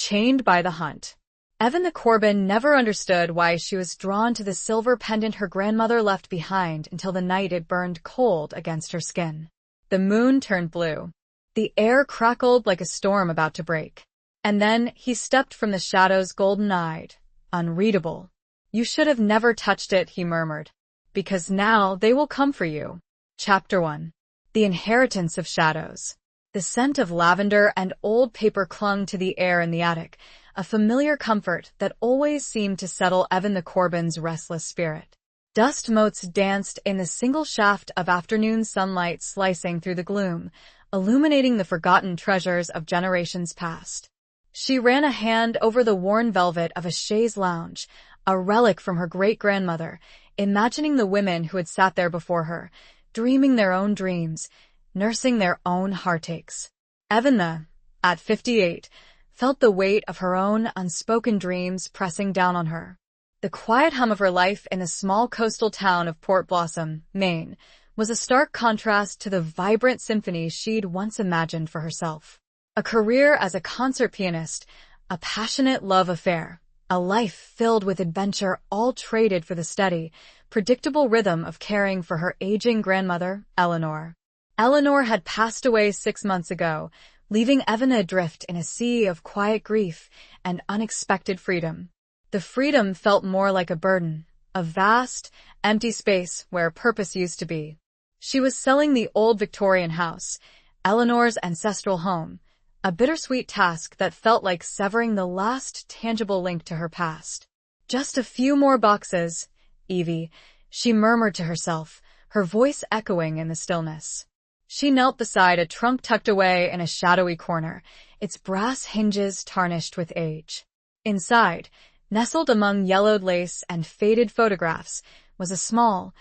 Chained by the hunt. Evan the Corbin never understood why she was drawn to the silver pendant her grandmother left behind until the night it burned cold against her skin. The moon turned blue. The air crackled like a storm about to break. And then he stepped from the shadows golden-eyed, unreadable. "You should have never touched it," he murmured. "Because now they will come for you." Chapter 1. The Inheritance of Shadows. The scent of lavender and old paper clung to the air in the attic, a familiar comfort that always seemed to settle Evan the Corbin's restless spirit. Dust motes danced in the single shaft of afternoon sunlight slicing through the gloom, illuminating the forgotten treasures of generations past. She ran a hand over the worn velvet of a chaise lounge, a relic from her great-grandmother, imagining the women who had sat there before her, dreaming their own dreams, nursing their own heartaches. Evan, at 58, felt the weight of her own unspoken dreams pressing down on her. The quiet hum of her life in the small coastal town of Port Blossom, Maine, was a stark contrast to the vibrant symphony she'd once imagined for herself. A career as a concert pianist, a passionate love affair, a life filled with adventure, all traded for the steady, predictable rhythm of caring for her aging grandmother, Eleanor. Eleanor had passed away 6 months ago, leaving Evan adrift in a sea of quiet grief and unexpected freedom. The freedom felt more like a burden, a vast, empty space where purpose used to be. She was selling the old Victorian house, Eleanor's ancestral home, a bittersweet task that felt like severing the last tangible link to her past. "Just a few more boxes, Evie," she murmured to herself, her voice echoing in the stillness. She knelt beside a trunk tucked away in a shadowy corner, its brass hinges tarnished with age. Inside, nestled among yellowed lace and faded photographs, was a small,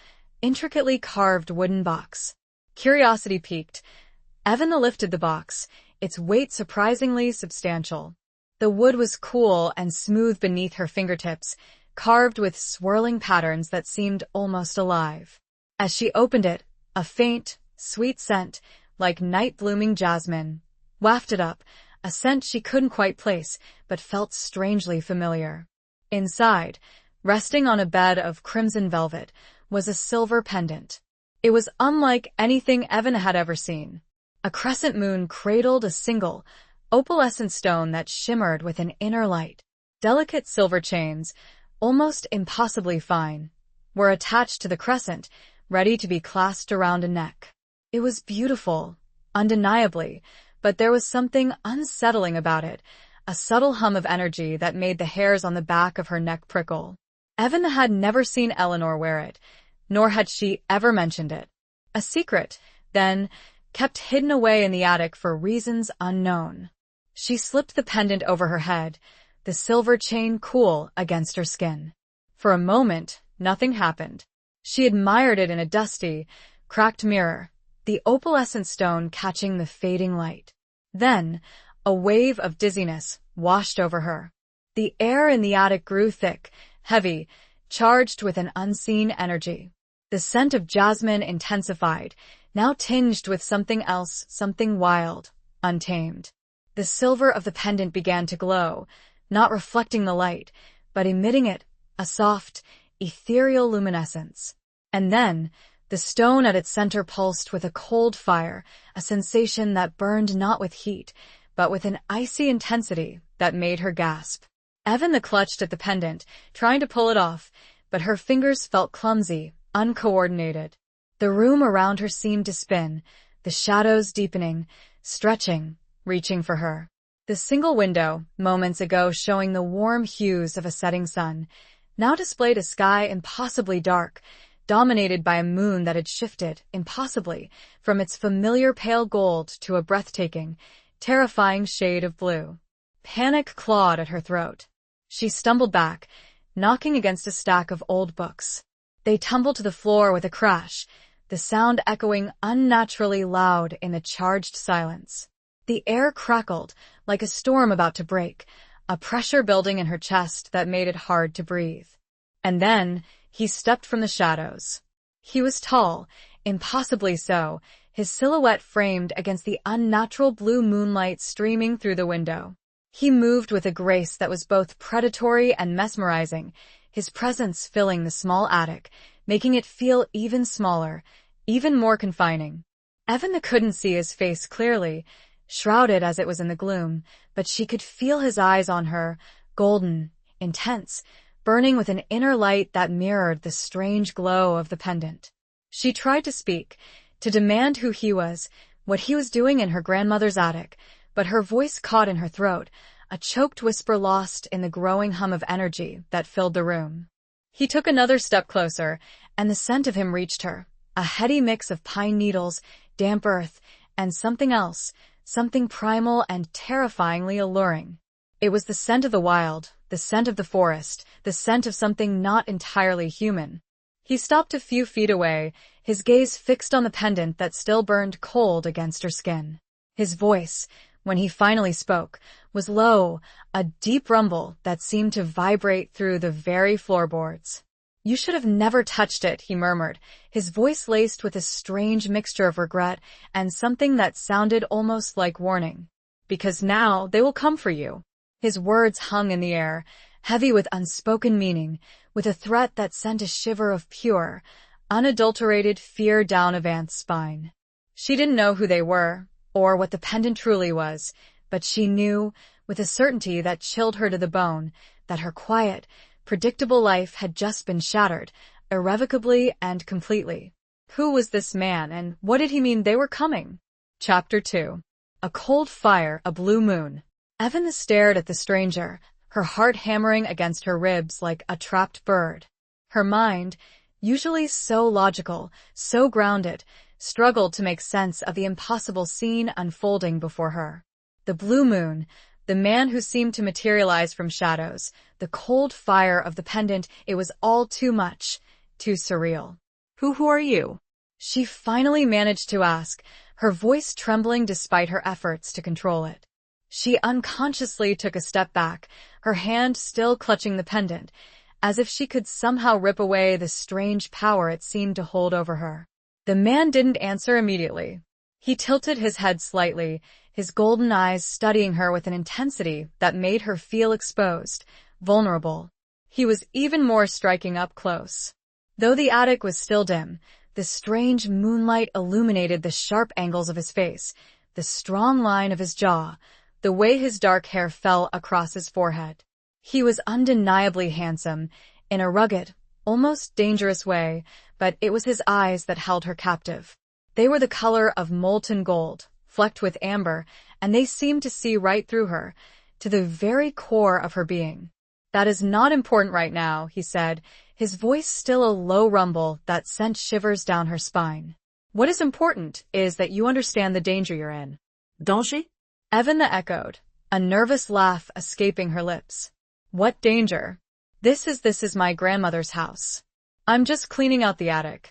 intricately carved wooden box. Curiosity piqued. Evan lifted the box, its weight surprisingly substantial. The wood was cool and smooth beneath her fingertips, carved with swirling patterns that seemed almost alive. As she opened it, a faint, sweet scent, like night-blooming jasmine, wafted up, a scent she couldn't quite place, but felt strangely familiar. Inside, resting on a bed of crimson velvet, was a silver pendant. It was unlike anything Evan had ever seen. A crescent moon cradled a single, opalescent stone that shimmered with an inner light. Delicate silver chains, almost impossibly fine, were attached to the crescent, ready to be clasped around a neck. It was beautiful, undeniably, but there was something unsettling about it, a subtle hum of energy that made the hairs on the back of her neck prickle. Evan had never seen Eleanor wear it, nor had she ever mentioned it. A secret, then, kept hidden away in the attic for reasons unknown. She slipped the pendant over her head, the silver chain cool against her skin. For a moment, nothing happened. She admired it in a dusty, cracked mirror, the opalescent stone catching the fading light. Then, a wave of dizziness washed over her. The air in the attic grew thick, heavy, charged with an unseen energy. The scent of jasmine intensified, now tinged with something else, something wild, untamed. The silver of the pendant began to glow, not reflecting the light, but emitting it, a soft, ethereal luminescence. And then, the stone at its center pulsed with a cold fire, a sensation that burned not with heat, but with an icy intensity that made her gasp. Evan clutched at the pendant, trying to pull it off, but her fingers felt clumsy, uncoordinated. The room around her seemed to spin, the shadows deepening, stretching, reaching for her. The single window, moments ago showing the warm hues of a setting sun, now displayed a sky impossibly dark, dominated by a moon that had shifted, impossibly, from its familiar pale gold to a breathtaking, terrifying shade of blue. Panic clawed at her throat. She stumbled back, knocking against a stack of old books. They tumbled to the floor with a crash, the sound echoing unnaturally loud in the charged silence. The air crackled, like a storm about to break, a pressure building in her chest that made it hard to breathe. And then, he stepped from the shadows. He was tall, impossibly so, his silhouette framed against the unnatural blue moonlight streaming through the window. He moved with a grace that was both predatory and mesmerizing, his presence filling the small attic, making it feel even smaller, even more confining. Evan couldn't see his face clearly, shrouded as it was in the gloom, but she could feel his eyes on her, golden, intense, burning with an inner light that mirrored the strange glow of the pendant. She tried to speak, to demand who he was, what he was doing in her grandmother's attic, but her voice caught in her throat, a choked whisper lost in the growing hum of energy that filled the room. He took another step closer, and the scent of him reached her, a heady mix of pine needles, damp earth, and something else, something primal and terrifyingly alluring. It was the scent of the wild, the scent of the forest, the scent of something not entirely human. He stopped a few feet away, his gaze fixed on the pendant that still burned cold against her skin. His voice, when he finally spoke, was low, a deep rumble that seemed to vibrate through the very floorboards. "You should have never touched it," he murmured, his voice laced with a strange mixture of regret and something that sounded almost like warning. "Because now they will come for you." His words hung in the air, heavy with unspoken meaning, with a threat that sent a shiver of pure, unadulterated fear down Avant's spine. She didn't know who they were, or what the pendant truly was, but she knew, with a certainty that chilled her to the bone, that her quiet, predictable life had just been shattered, irrevocably and completely. Who was this man, and what did he mean they were coming? Chapter 2. A cold fire, a blue moon. Evan stared at the stranger, her heart hammering against her ribs like a trapped bird. Her mind, usually so logical, so grounded, struggled to make sense of the impossible scene unfolding before her. The blue moon, the man who seemed to materialize from shadows, the cold fire of the pendant, it was all too much, too surreal. Who are you?" she finally managed to ask, her voice trembling despite her efforts to control it. She unconsciously took a step back, her hand still clutching the pendant, as if she could somehow rip away the strange power it seemed to hold over her. The man didn't answer immediately. He tilted his head slightly, his golden eyes studying her with an intensity that made her feel exposed, vulnerable. He was even more striking up close. Though the attic was still dim, the strange moonlight illuminated the sharp angles of his face, the strong line of his jaw, the way his dark hair fell across his forehead. He was undeniably handsome, in a rugged, almost dangerous way, but it was his eyes that held her captive. They were the color of molten gold, flecked with amber, and they seemed to see right through her, to the very core of her being. "That is not important right now," he said, his voice still a low rumble that sent shivers down her spine. "What is important is that you understand the danger you're in." Don't she? Evan echoed, a nervous laugh escaping her lips. "What danger? This is my grandmother's house. I'm just cleaning out the attic."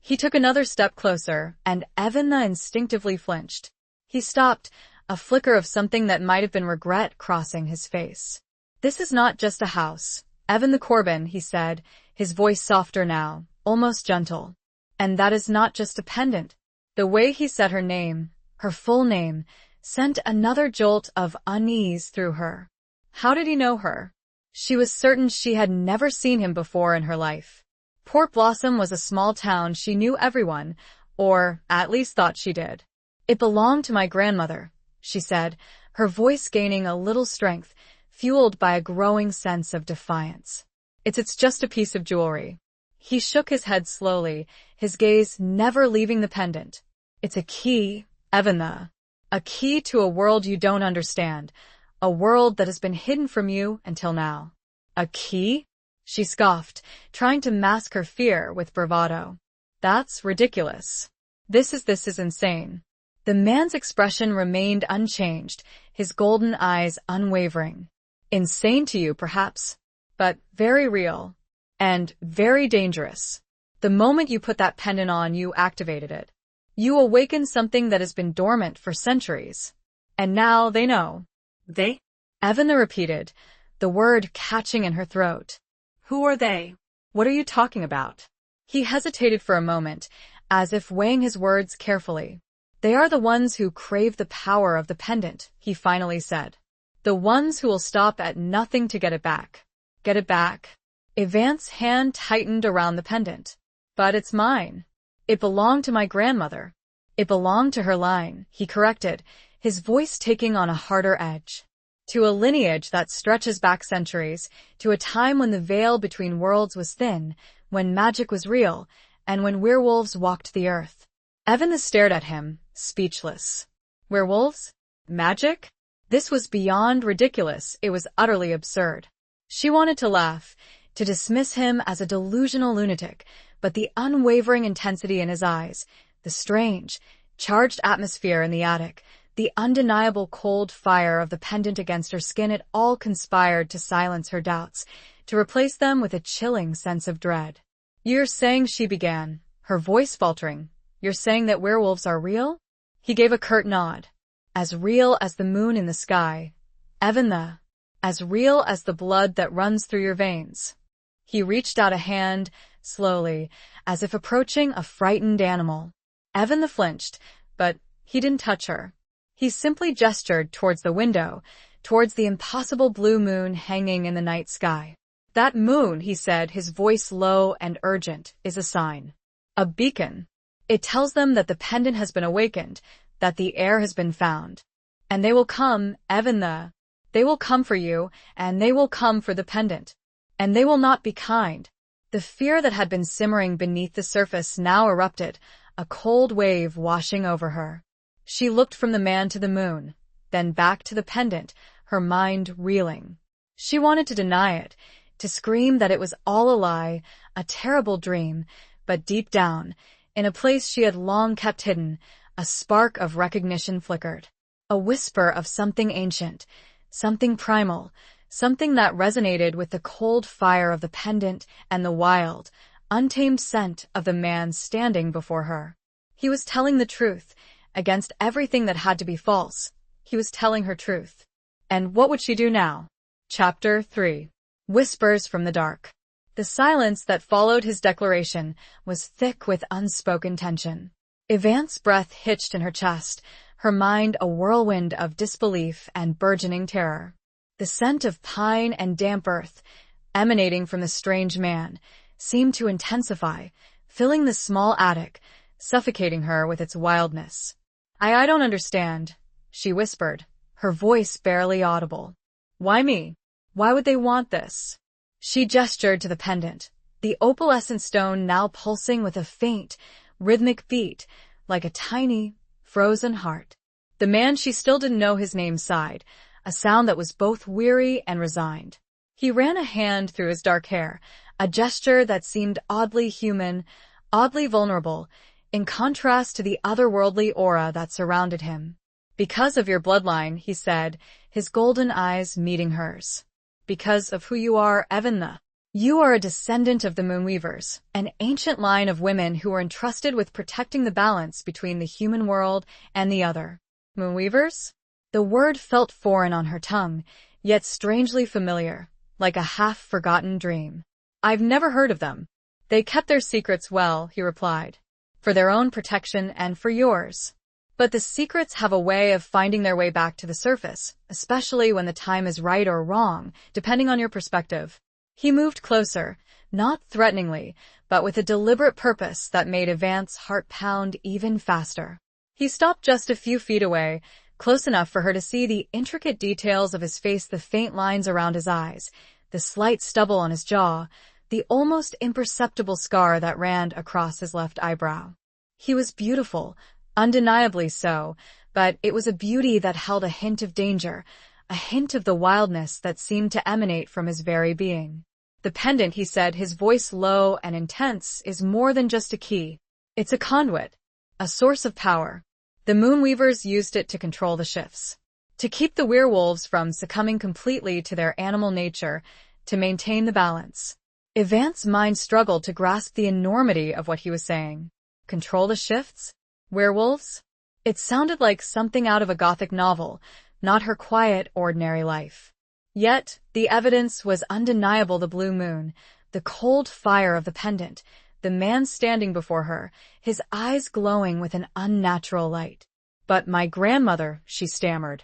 He took another step closer, and Evan instinctively flinched. He stopped, a flicker of something that might have been regret crossing his face. "This is not just a house, Evan Corbin," he said, his voice softer now, almost gentle. "And that is not just a pendant." The way he said her name, her full name, sent another jolt of unease through her. How did he know her? She was certain she had never seen him before in her life. Port Blossom was a small town she knew everyone, or at least thought she did. "It belonged to my grandmother," she said, her voice gaining a little strength, fueled by a growing sense of defiance. It's just a piece of jewelry." He shook his head slowly, his gaze never leaving the pendant. "It's a key, Evan, a key to a world you don't understand, a world that has been hidden from you until now." "A key?" she scoffed, trying to mask her fear with bravado. "That's ridiculous. This is insane." The man's expression remained unchanged, his golden eyes unwavering. "Insane to you, perhaps, but very real. And very dangerous. The moment you put that pendant on, you activated it. You awakened something that has been dormant for centuries. And now they know." They? Evan repeated, the word catching in her throat. Who are they? "What are you talking about?" He hesitated for a moment, as if weighing his words carefully. "They are the ones who crave the power of the pendant," he finally said. The ones who will stop at nothing to get it back. Get it back. Evance's hand tightened around the pendant. But it's mine. It belonged to my grandmother. It belonged to her line, he corrected, his voice taking on a harder edge. To a lineage that stretches back centuries, to a time when the veil between worlds was thin, when magic was real, and when werewolves walked the earth. Evan stared at him, speechless. Werewolves? Magic? This was beyond ridiculous, it was utterly absurd. She wanted to laugh, to dismiss him as a delusional lunatic, but the unwavering intensity in his eyes, the strange, charged atmosphere in the attic, the undeniable cold fire of the pendant against her skin, it all conspired to silence her doubts, to replace them with a chilling sense of dread. You're saying, she began, her voice faltering, you're saying that werewolves are real? He gave a curt nod. As real as the moon in the sky. Evan, as real as the blood that runs through your veins. He reached out a hand, slowly, as if approaching a frightened animal. Evan flinched, but he didn't touch her. He simply gestured towards the window, towards the impossible blue moon hanging in the night sky. That moon, he said, his voice low and urgent, is a sign. A beacon. It tells them that the pendant has been awakened, that the heir has been found. And they will come, Evan, they will come for you, and they will come for the pendant. And they will not be kind. The fear that had been simmering beneath the surface now erupted, a cold wave washing over her. She looked from the man to the moon, then back to the pendant, her mind reeling. She wanted to deny it, to scream that it was all a lie, a terrible dream, but deep down, in a place she had long kept hidden, a spark of recognition flickered. A whisper of something ancient, something primal, something that resonated with the cold fire of the pendant and the wild, untamed scent of the man standing before her. He was telling the truth. Against everything that had to be false, he was telling her truth. And what would she do now? Chapter 3. Whispers from the Dark. The silence that followed his declaration was thick with unspoken tension. Evance's breath hitched in her chest, her mind a whirlwind of disbelief and burgeoning terror. The scent of pine and damp earth, emanating from the strange man, seemed to intensify, filling the small attic, suffocating her with its wildness. I don't understand, she whispered, her voice barely audible. Why me? Why would they want this? She gestured to the pendant, the opalescent stone now pulsing with a faint, rhythmic beat, like a tiny, frozen heart. The man, she still didn't know his name, sighed, a sound that was both weary and resigned. He ran a hand through his dark hair, a gesture that seemed oddly human, oddly vulnerable, in contrast to the otherworldly aura that surrounded him. Because of your bloodline, he said, his golden eyes meeting hers. Because of who you are, Evan. You are a descendant of the Moonweavers, an ancient line of women who were entrusted with protecting the balance between the human world and the other. Moonweavers? The word felt foreign on her tongue, yet strangely familiar, like a half-forgotten dream. I've never heard of them. They kept their secrets well, he replied. For their own protection and for yours. But the secrets have a way of finding their way back to the surface, especially when the time is right or wrong, depending on your perspective. He moved closer, not threateningly, but with a deliberate purpose that made Evance's heart pound even faster. He stopped just a few feet away, close enough for her to see the intricate details of his face, the faint lines around his eyes, the slight stubble on his jaw, the almost imperceptible scar that ran across his left eyebrow. He was beautiful, undeniably so, but it was a beauty that held a hint of danger, a hint of the wildness that seemed to emanate from his very being. The pendant, he said, his voice low and intense, is more than just a key. It's a conduit, a source of power. The Moonweavers used it to control the shifts, to keep the werewolves from succumbing completely to their animal nature, to maintain the balance. Evance's mind struggled to grasp the enormity of what he was saying. Control the shifts? Werewolves? It sounded like something out of a Gothic novel, not her quiet, ordinary life. Yet, the evidence was undeniable: the blue moon, the cold fire of the pendant, the man standing before her, his eyes glowing with an unnatural light. But my grandmother, she stammered.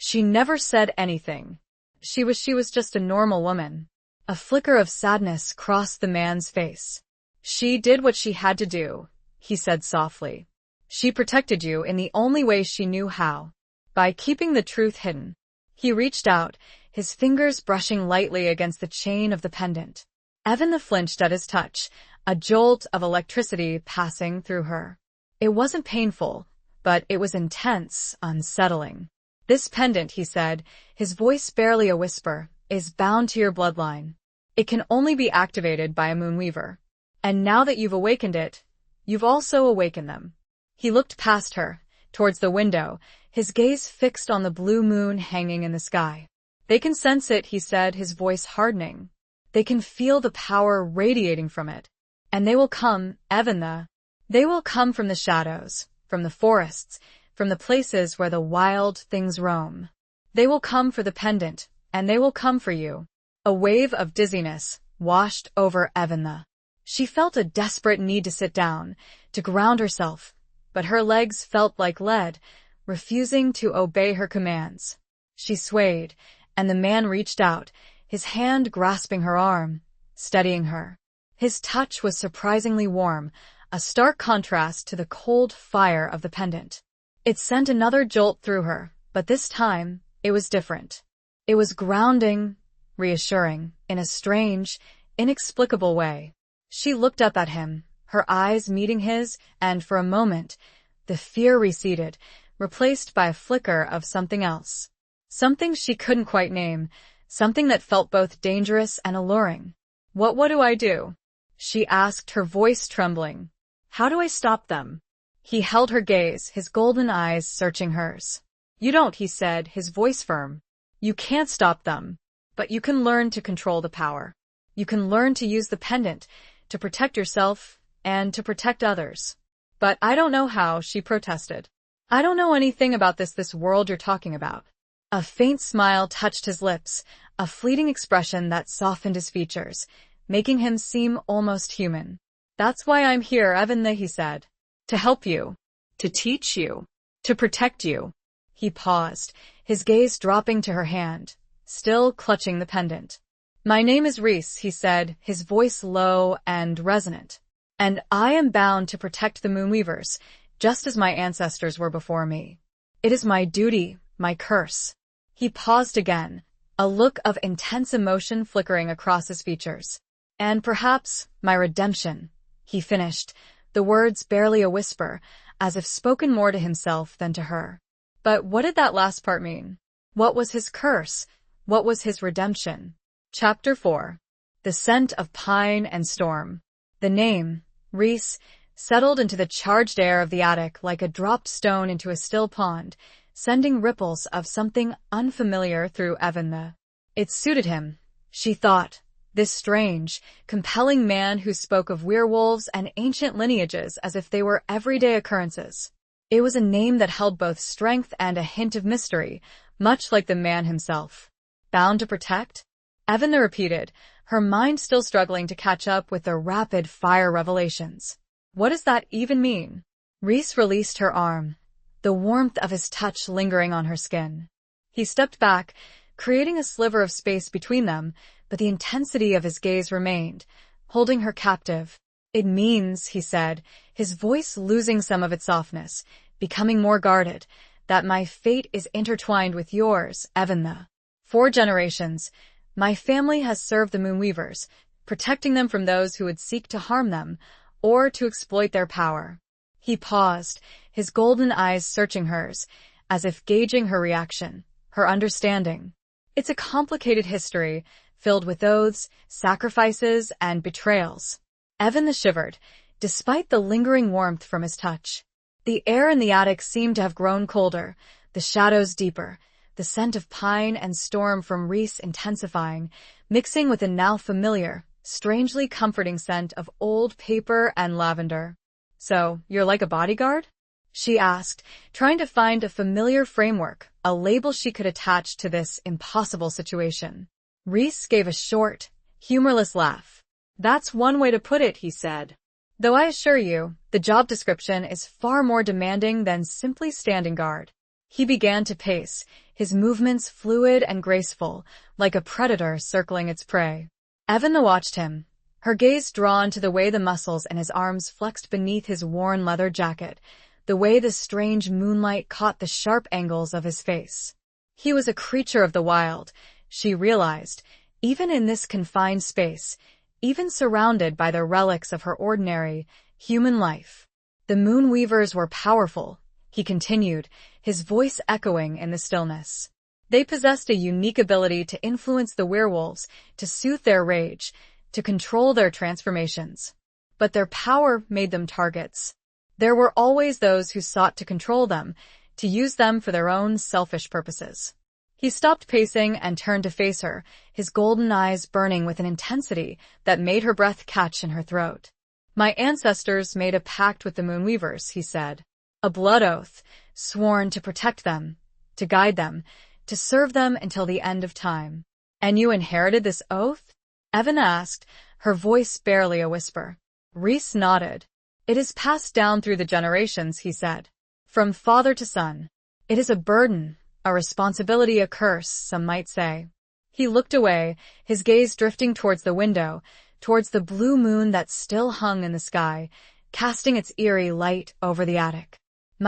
She never said anything. She was just a normal woman. A flicker of sadness crossed the man's face. She did what she had to do, he said softly. She protected you in the only way she knew how, by keeping the truth hidden. He reached out, his fingers brushing lightly against the chain of the pendant. Evan flinched at his touch, a jolt of electricity passing through her. It wasn't painful, but it was intense, unsettling. This pendant, he said, his voice barely a whisper, is bound to your bloodline. It can only be activated by a moonweaver. And now that you've awakened it, you've also awakened them. He looked past her, towards the window, his gaze fixed on the blue moon hanging in the sky. They can sense it, he said, his voice hardening. They can feel the power radiating from it. And they will come, Evan. They will come from the shadows, from the forests, from the places where the wild things roam. They will come for the pendant, and they will come for you. A wave of dizziness washed over Evan. She felt a desperate need to sit down, to ground herself, but her legs felt like lead, refusing to obey her commands. She swayed, and the man reached out, his hand grasping her arm, steadying her. His touch was surprisingly warm, a stark contrast to the cold fire of the pendant. It sent another jolt through her, but this time, it was different. It was grounding, reassuring, in a strange, inexplicable way. She looked up at him, her eyes meeting his, and for a moment, the fear receded, replaced by a flicker of something else. Something she couldn't quite name, something that felt both dangerous and alluring. What do I do? She asked, her voice trembling. How do I stop them? He held her gaze, his golden eyes searching hers. You don't, he said, his voice firm. You can't stop them, but you can learn to control the power. You can learn to use the pendant, to protect yourself, and to protect others. But I don't know how, she protested. I don't know anything about this world you're talking about. A faint smile touched his lips, a fleeting expression that softened his features, making him seem almost human. That's why I'm here, Evan, he said. To help you. To teach you. To protect you. He paused, his gaze dropping to her hand, still clutching the pendant. My name is Reese, he said, his voice low and resonant. And I am bound to protect the Moonweavers, just as my ancestors were before me. It is my duty, my curse. He paused again, a look of intense emotion flickering across his features. And perhaps my redemption, he finished, the words barely a whisper, as if spoken more to himself than to her. But what did that last part mean? What was his curse? What was his redemption? Chapter 4. The Scent of Pine and Storm. The name, Reese, settled into the charged air of the attic like a dropped stone into a still pond, sending ripples of something unfamiliar through Evan. It suited him, she thought, this strange, compelling man who spoke of werewolves and ancient lineages as if they were everyday occurrences. It was a name that held both strength and a hint of mystery, much like the man himself. Bound to protect? Evan repeated, her mind still struggling to catch up with the rapid-fire revelations. What does that even mean? Reese released her arm, the warmth of his touch lingering on her skin. He stepped back, creating a sliver of space between them, but the intensity of his gaze remained, holding her captive. It means, he said, his voice losing some of its softness, becoming more guarded, that my fate is intertwined with yours, Evan. 4 generations, my family has served the Moonweavers, protecting them from those who would seek to harm them, or to exploit their power. He paused, his golden eyes searching hers, as if gauging her reaction, her understanding. It's a complicated history, filled with oaths, sacrifices, and betrayals. Evan shivered, despite the lingering warmth from his touch. The air in the attic seemed to have grown colder, the shadows deeper, the scent of pine and storm from Reese intensifying, mixing with a now familiar, strangely comforting scent of old paper and lavender. So, you're like a bodyguard? She asked, trying to find a familiar framework, a label she could attach to this impossible situation. Reese gave a short, humorless laugh. That's one way to put it, he said. Though I assure you, the job description is far more demanding than simply standing guard. He began to pace, his movements fluid and graceful, like a predator circling its prey. Evan watched him, her gaze drawn to the way the muscles in his arms flexed beneath his worn leather jacket, the way the strange moonlight caught the sharp angles of his face. He was a creature of the wild, she realized, even in this confined space, even surrounded by the relics of her ordinary, human life. The Moonweavers were powerful, he continued, his voice echoing in the stillness. They possessed a unique ability to influence the werewolves, to soothe their rage, to control their transformations. But their power made them targets. There were always those who sought to control them, to use them for their own selfish purposes. He stopped pacing and turned to face her, his golden eyes burning with an intensity that made her breath catch in her throat. "My ancestors made a pact with the Moonweavers," he said. "A blood oath, sworn to protect them, to guide them, to serve them until the end of time." "And you inherited this oath?" Evan asked, her voice barely a whisper. Rhys nodded. "It is passed down through the generations," he said. "From father to son. It is a burden, a responsibility, a curse, some might say." He looked away, his gaze drifting towards the window, towards the blue moon that still hung in the sky, casting its eerie light over the attic.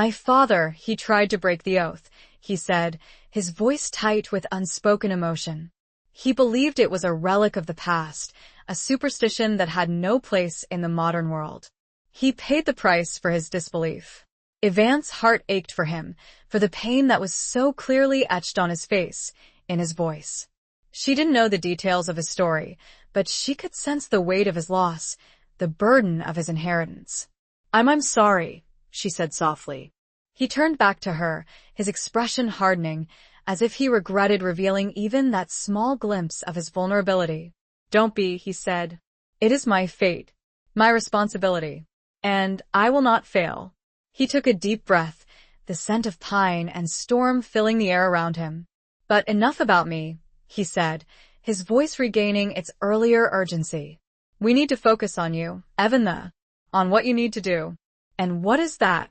"My father, he tried to break the oath," he said, his voice tight with unspoken emotion. "He believed it was a relic of the past, a superstition that had no place in the modern world. He paid the price for his disbelief." Evan's heart ached for him, for the pain that was so clearly etched on his face, in his voice. She didn't know the details of his story, but she could sense the weight of his loss, the burden of his inheritance. I'm sorry," she said softly. He turned back to her, his expression hardening, as if he regretted revealing even that small glimpse of his vulnerability. "Don't be," he said. "It is my fate, my responsibility, and I will not fail." He took a deep breath, the scent of pine and storm filling the air around him. "But enough about me," he said, his voice regaining its earlier urgency. "We need to focus on you, Evan, on what you need to do." "And what is that?"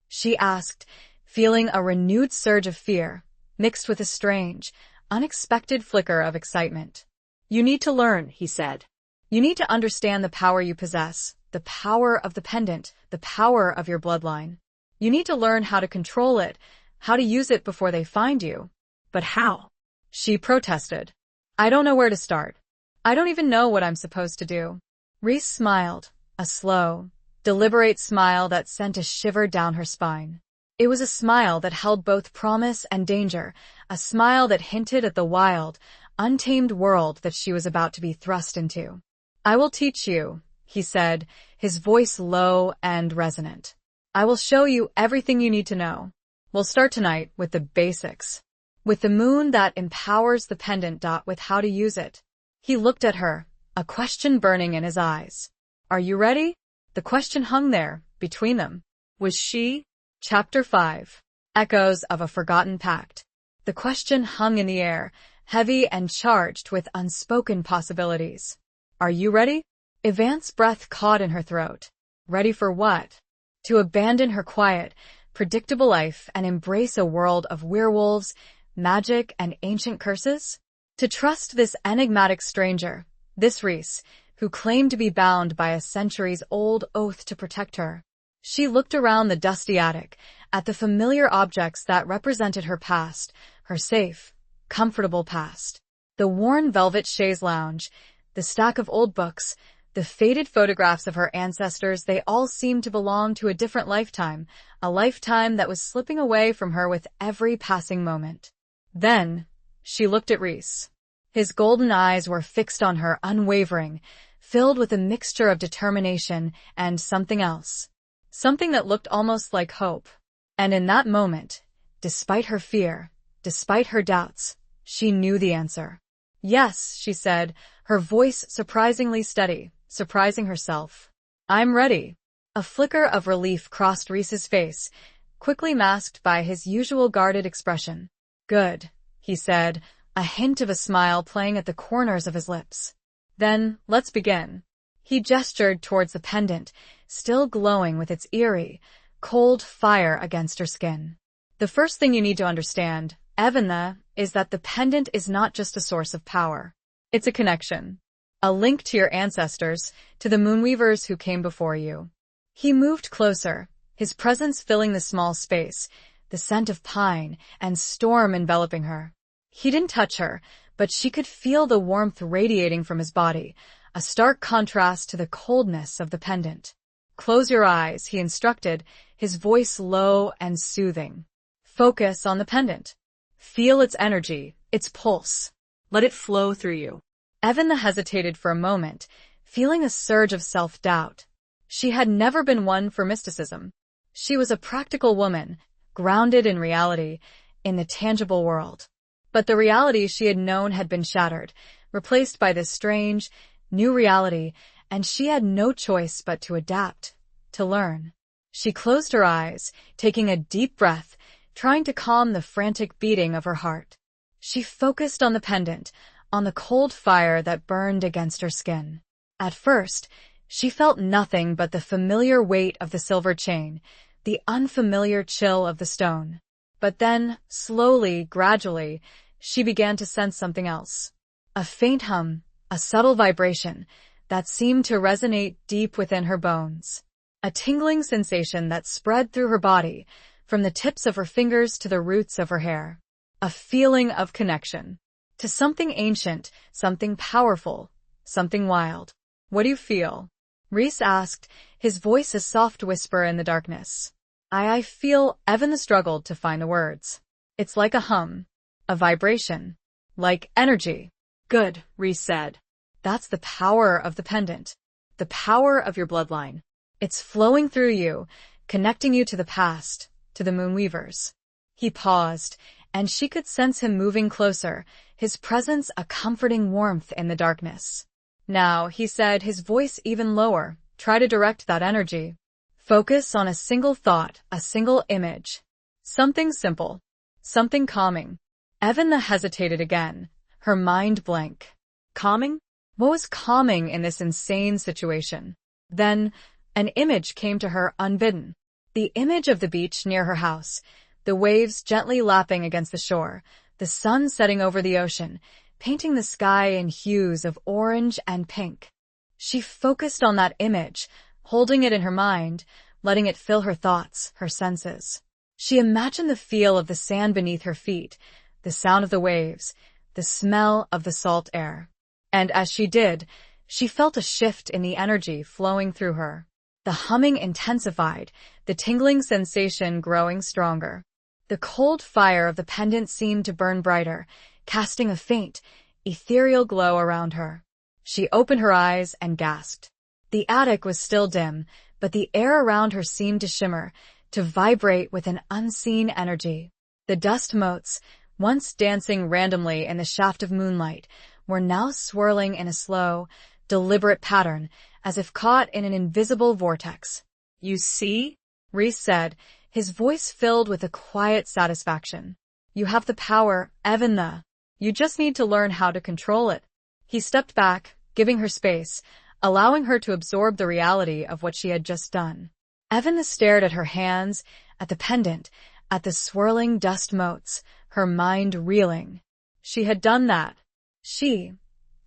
she asked, feeling a renewed surge of fear, mixed with a strange, unexpected flicker of excitement. "You need to learn," he said. "You need to understand the power you possess, the power of the pendant, the power of your bloodline. You need to learn how to control it, how to use it before they find you." "But how?" she protested. "I don't know where to start. I don't even know what I'm supposed to do." Rhys smiled, a slow, deliberate smile that sent a shiver down her spine. It was a smile that held both promise and danger, a smile that hinted at the wild, untamed world that she was about to be thrust into. "I will teach you," he said, his voice low and resonant. "I will show you everything you need to know. We'll start tonight with the basics. With the moon that empowers the pendant. With how to use it." He looked at her, a question burning in his eyes. "Are you ready?" The question hung there, between them. Was she? Chapter 5. Echoes of a Forgotten Pact. The question hung in the air, heavy and charged with unspoken possibilities. "Are you ready?" Evan's breath caught in her throat. Ready for what? To abandon her quiet, predictable life and embrace a world of werewolves, magic, and ancient curses? To trust this enigmatic stranger, this Rhys, who claimed to be bound by a centuries-old oath to protect her? She looked around the dusty attic, at the familiar objects that represented her past, her safe, comfortable past. The worn velvet chaise lounge, the stack of old books, the faded photographs of her ancestors, they all seemed to belong to a different lifetime, a lifetime that was slipping away from her with every passing moment. Then, she looked at Rhys. His golden eyes were fixed on her, unwavering, filled with a mixture of determination and something else. Something that looked almost like hope. And in that moment, despite her fear, despite her doubts, she knew the answer. "Yes," she said, her voice surprisingly steady, surprising herself. "I'm ready." A flicker of relief crossed Rhys's face, quickly masked by his usual guarded expression. "Good," he said, a hint of a smile playing at the corners of his lips. "Then, let's begin." He gestured towards the pendant, still glowing with its eerie, cold fire against her skin. "The first thing you need to understand," Evan, is that the pendant is not just a source of power. It's a connection. A link to your ancestors, to the moonweavers who came before you. He moved closer, his presence filling the small space, the scent of pine and storm enveloping her. He didn't touch her, but she could feel the warmth radiating from his body, a stark contrast to the coldness of the pendant. Close your eyes, he instructed, his voice low and soothing. Focus on the pendant. Feel its energy, its pulse. Let it flow through you. Evan hesitated for a moment, feeling a surge of self-doubt. She had never been one for mysticism. She was a practical woman, grounded in reality, in the tangible world. But the reality she had known had been shattered, replaced by this strange, new reality, and she had no choice but to adapt, to learn. She closed her eyes, taking a deep breath, trying to calm the frantic beating of her heart. She focused on the pendant, on the cold fire that burned against her skin. At first, she felt nothing but the familiar weight of the silver chain, the unfamiliar chill of the stone. But then, slowly, gradually, she began to sense something else. A faint hum, a subtle vibration that seemed to resonate deep within her bones. A tingling sensation that spread through her body, from the tips of her fingers to the roots of her hair. A feeling of connection. To something ancient, something powerful, something wild. What do you feel? Reese asked, his voice a soft whisper in the darkness. I feel, Evan struggled to find the words. It's like a hum, a vibration, like energy. Good, Reese said. That's the power of the pendant, the power of your bloodline. It's flowing through you, connecting you to the past, to the moonweavers. He paused, and she could sense him moving closer, his presence a comforting warmth in the darkness. Now, he said, his voice even lower, try to direct that energy. Focus on a single thought, a single image. Something simple, something calming. Evan hesitated again, her mind blank. Calming? What was calming in this insane situation? Then, an image came to her unbidden. The image of the beach near her house, the waves gently lapping against the shore, the sun setting over the ocean, painting the sky in hues of orange and pink. She focused on that image, holding it in her mind, letting it fill her thoughts, her senses. She imagined the feel of the sand beneath her feet, the sound of the waves, the smell of the salt air. And as she did, she felt a shift in the energy flowing through her. The humming intensified, the tingling sensation growing stronger. The cold fire of the pendant seemed to burn brighter, casting a faint, ethereal glow around her. She opened her eyes and gasped. The attic was still dim, but the air around her seemed to shimmer, to vibrate with an unseen energy. The dust motes, once dancing randomly in the shaft of moonlight, were now swirling in a slow, deliberate pattern, as if caught in an invisible vortex. You see? Reese said, his voice filled with a quiet satisfaction. You have the power, Evan. You just need to learn how to control it. He stepped back, giving her space, allowing her to absorb the reality of what she had just done. Evan stared at her hands, at the pendant, at the swirling dust motes, her mind reeling. She had done that. She,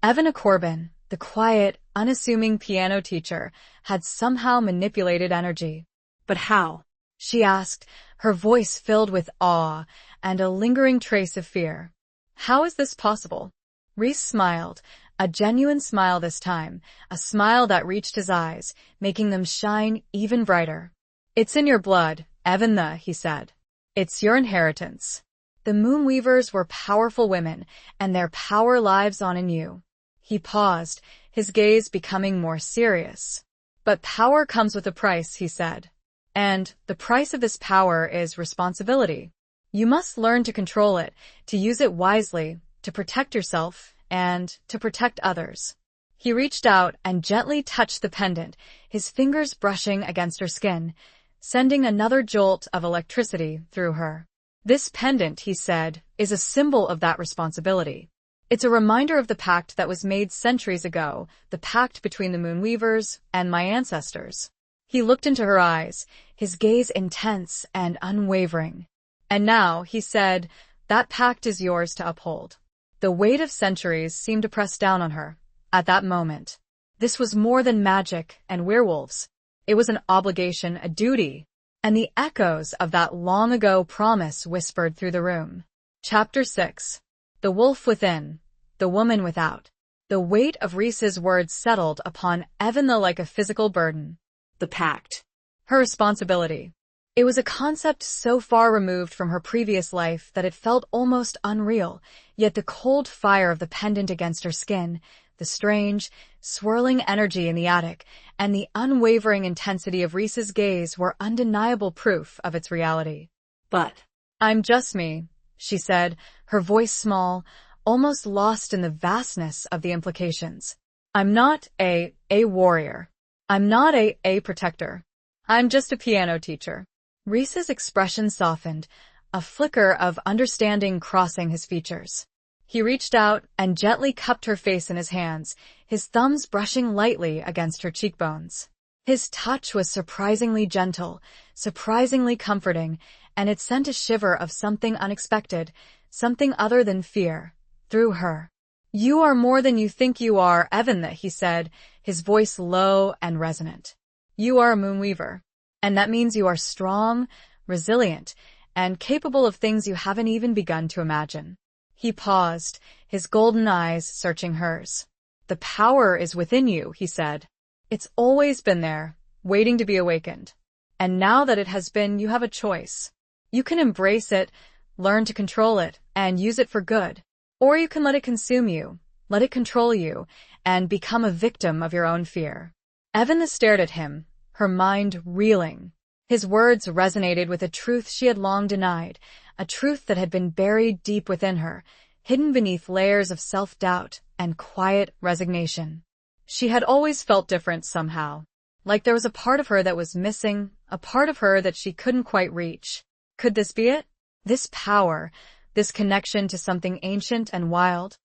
Evan Corbin, the quiet, unassuming piano teacher, had somehow manipulated energy. But how? She asked, her voice filled with awe and a lingering trace of fear. How is this possible? Reese smiled, a genuine smile this time, a smile that reached his eyes, making them shine even brighter. It's in your blood, Evan, he said. It's your inheritance. The Moonweavers were powerful women, and their power lives on in you. He paused, his gaze becoming more serious. But power comes with a price, he said. And the price of this power is responsibility. You must learn to control it, to use it wisely, to protect yourself, and to protect others. He reached out and gently touched the pendant, his fingers brushing against her skin, sending another jolt of electricity through her. This pendant, he said, is a symbol of that responsibility. It's a reminder of the pact that was made centuries ago, the pact between the Moonweavers and my ancestors. He looked into her eyes, his gaze intense and unwavering. And now, he said, That pact is yours to uphold. The weight of centuries seemed to press down on her at that moment. This was more than magic and werewolves. It was an obligation, a duty, and the echoes of that long-ago promise whispered through the room. Chapter 6. The Wolf Within, the Woman Without. The weight of Reese's words settled upon Evanna like a physical burden. The pact. Her responsibility. It was a concept so far removed from her previous life that it felt almost unreal, yet the cold fire of the pendant against her skin, the strange, swirling energy in the attic, and the unwavering intensity of Reese's gaze were undeniable proof of its reality. But I'm just me, she said, her voice small, almost lost in the vastness of the implications. I'm not a warrior. I'm not a protector. I'm just a piano teacher. Reese's expression softened, a flicker of understanding crossing his features. He reached out and gently cupped her face in his hands, his thumbs brushing lightly against her cheekbones. His touch was surprisingly gentle, surprisingly comforting, and it sent a shiver of something unexpected, something other than fear, through her. You are more than you think you are, Evanna, he said, his voice low and resonant. You are a moonweaver. And that means you are strong, resilient, and capable of things you haven't even begun to imagine. He paused, his golden eyes searching hers. The power is within you, he said. It's always been there, waiting to be awakened. And now that it has been, you have a choice. You can embrace it, learn to control it, and use it for good. Or you can let it consume you, let it control you, and become a victim of your own fear. Evanna stared at him, her mind reeling. His words resonated with a truth she had long denied, a truth that had been buried deep within her, hidden beneath layers of self-doubt and quiet resignation. She had always felt different somehow, like there was a part of her that was missing, a part of her that she couldn't quite reach. Could this be it? This power, this connection to something ancient and wild?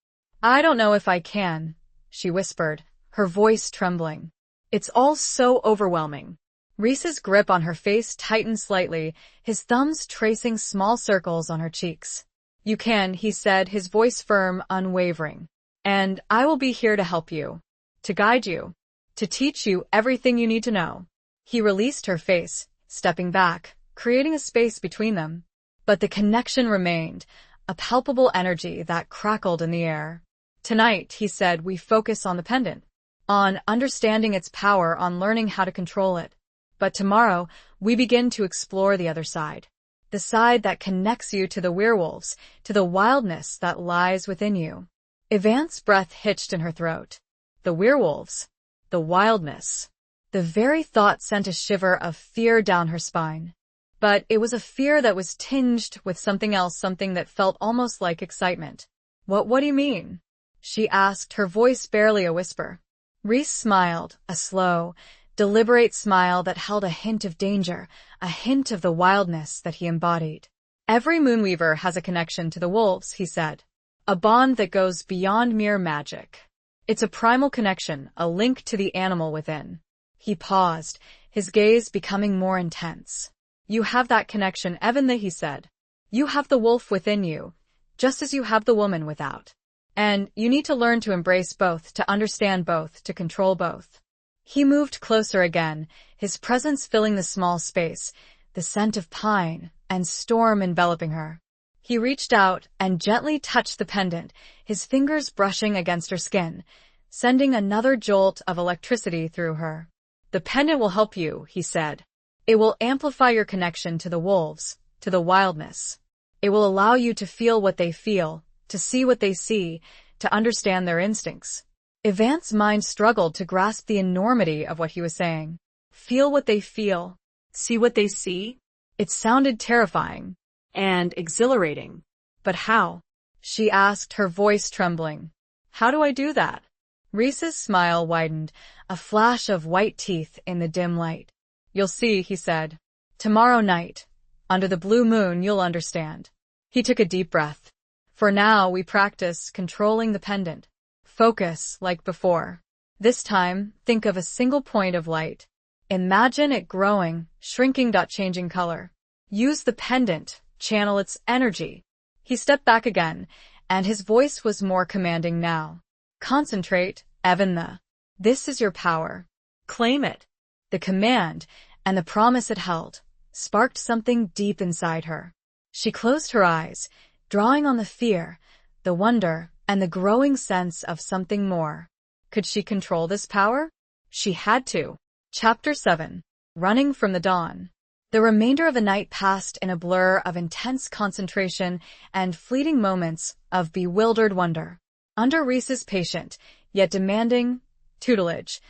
I don't know if I can, she whispered, her voice trembling. It's all so overwhelming. Reese's grip on her face tightened slightly, his thumbs tracing small circles on her cheeks. You can, he said, his voice firm, unwavering. And I will be here to help you, to guide you, to teach you everything you need to know. He released her face, stepping back, creating a space between them. But the connection remained, a palpable energy that crackled in the air. Tonight, he said, we focus on the pendant, on understanding its power, on learning how to control it. But tomorrow, we begin to explore the other side. The side that connects you to the werewolves, to the wildness that lies within you. Evan's breath hitched in her throat. The werewolves. The wildness. The very thought sent a shiver of fear down her spine. But it was a fear that was tinged with something else, something that felt almost like excitement. What do you mean? She asked, her voice barely a whisper. Reese smiled, a slow, deliberate smile that held a hint of danger, a hint of the wildness that he embodied. Every moonweaver has a connection to the wolves, he said. A bond that goes beyond mere magic. It's a primal connection, a link to the animal within. He paused, his gaze becoming more intense. You have that connection, Evanna, he said. You have the wolf within you, just as you have the woman without. And you need to learn to embrace both, to understand both, to control both. He moved closer again, his presence filling the small space, the scent of pine and storm enveloping her. He reached out and gently touched the pendant, his fingers brushing against her skin, sending another jolt of electricity through her. The pendant will help you, he said. It will amplify your connection to the wolves, to the wildness. It will allow you to feel what they feel, to see what they see, to understand their instincts. Evan's mind struggled to grasp the enormity of what he was saying. Feel what they feel. See what they see? It sounded terrifying. And exhilarating. But how? She asked, her voice trembling. How do I do that? Reese's smile widened, a flash of white teeth in the dim light. You'll see, he said. Tomorrow night, under the blue moon, you'll understand. He took a deep breath. For now, we practice controlling the pendant. Focus like before. This time, think of a single point of light. Imagine it growing, shrinking, changing color. Use the pendant, channel its energy. He stepped back again, and his voice was more commanding now. Concentrate, Evan. This is your power. Claim it. The command, and the promise it held, sparked something deep inside her. She closed her eyes, drawing on the fear, the wonder, and the growing sense of something more. Could she control this power? She had to. Chapter 7. Running from the Dawn. The remainder of the night passed in a blur of intense concentration and fleeting moments of bewildered wonder. Under Reese's patient, yet demanding, tutelage,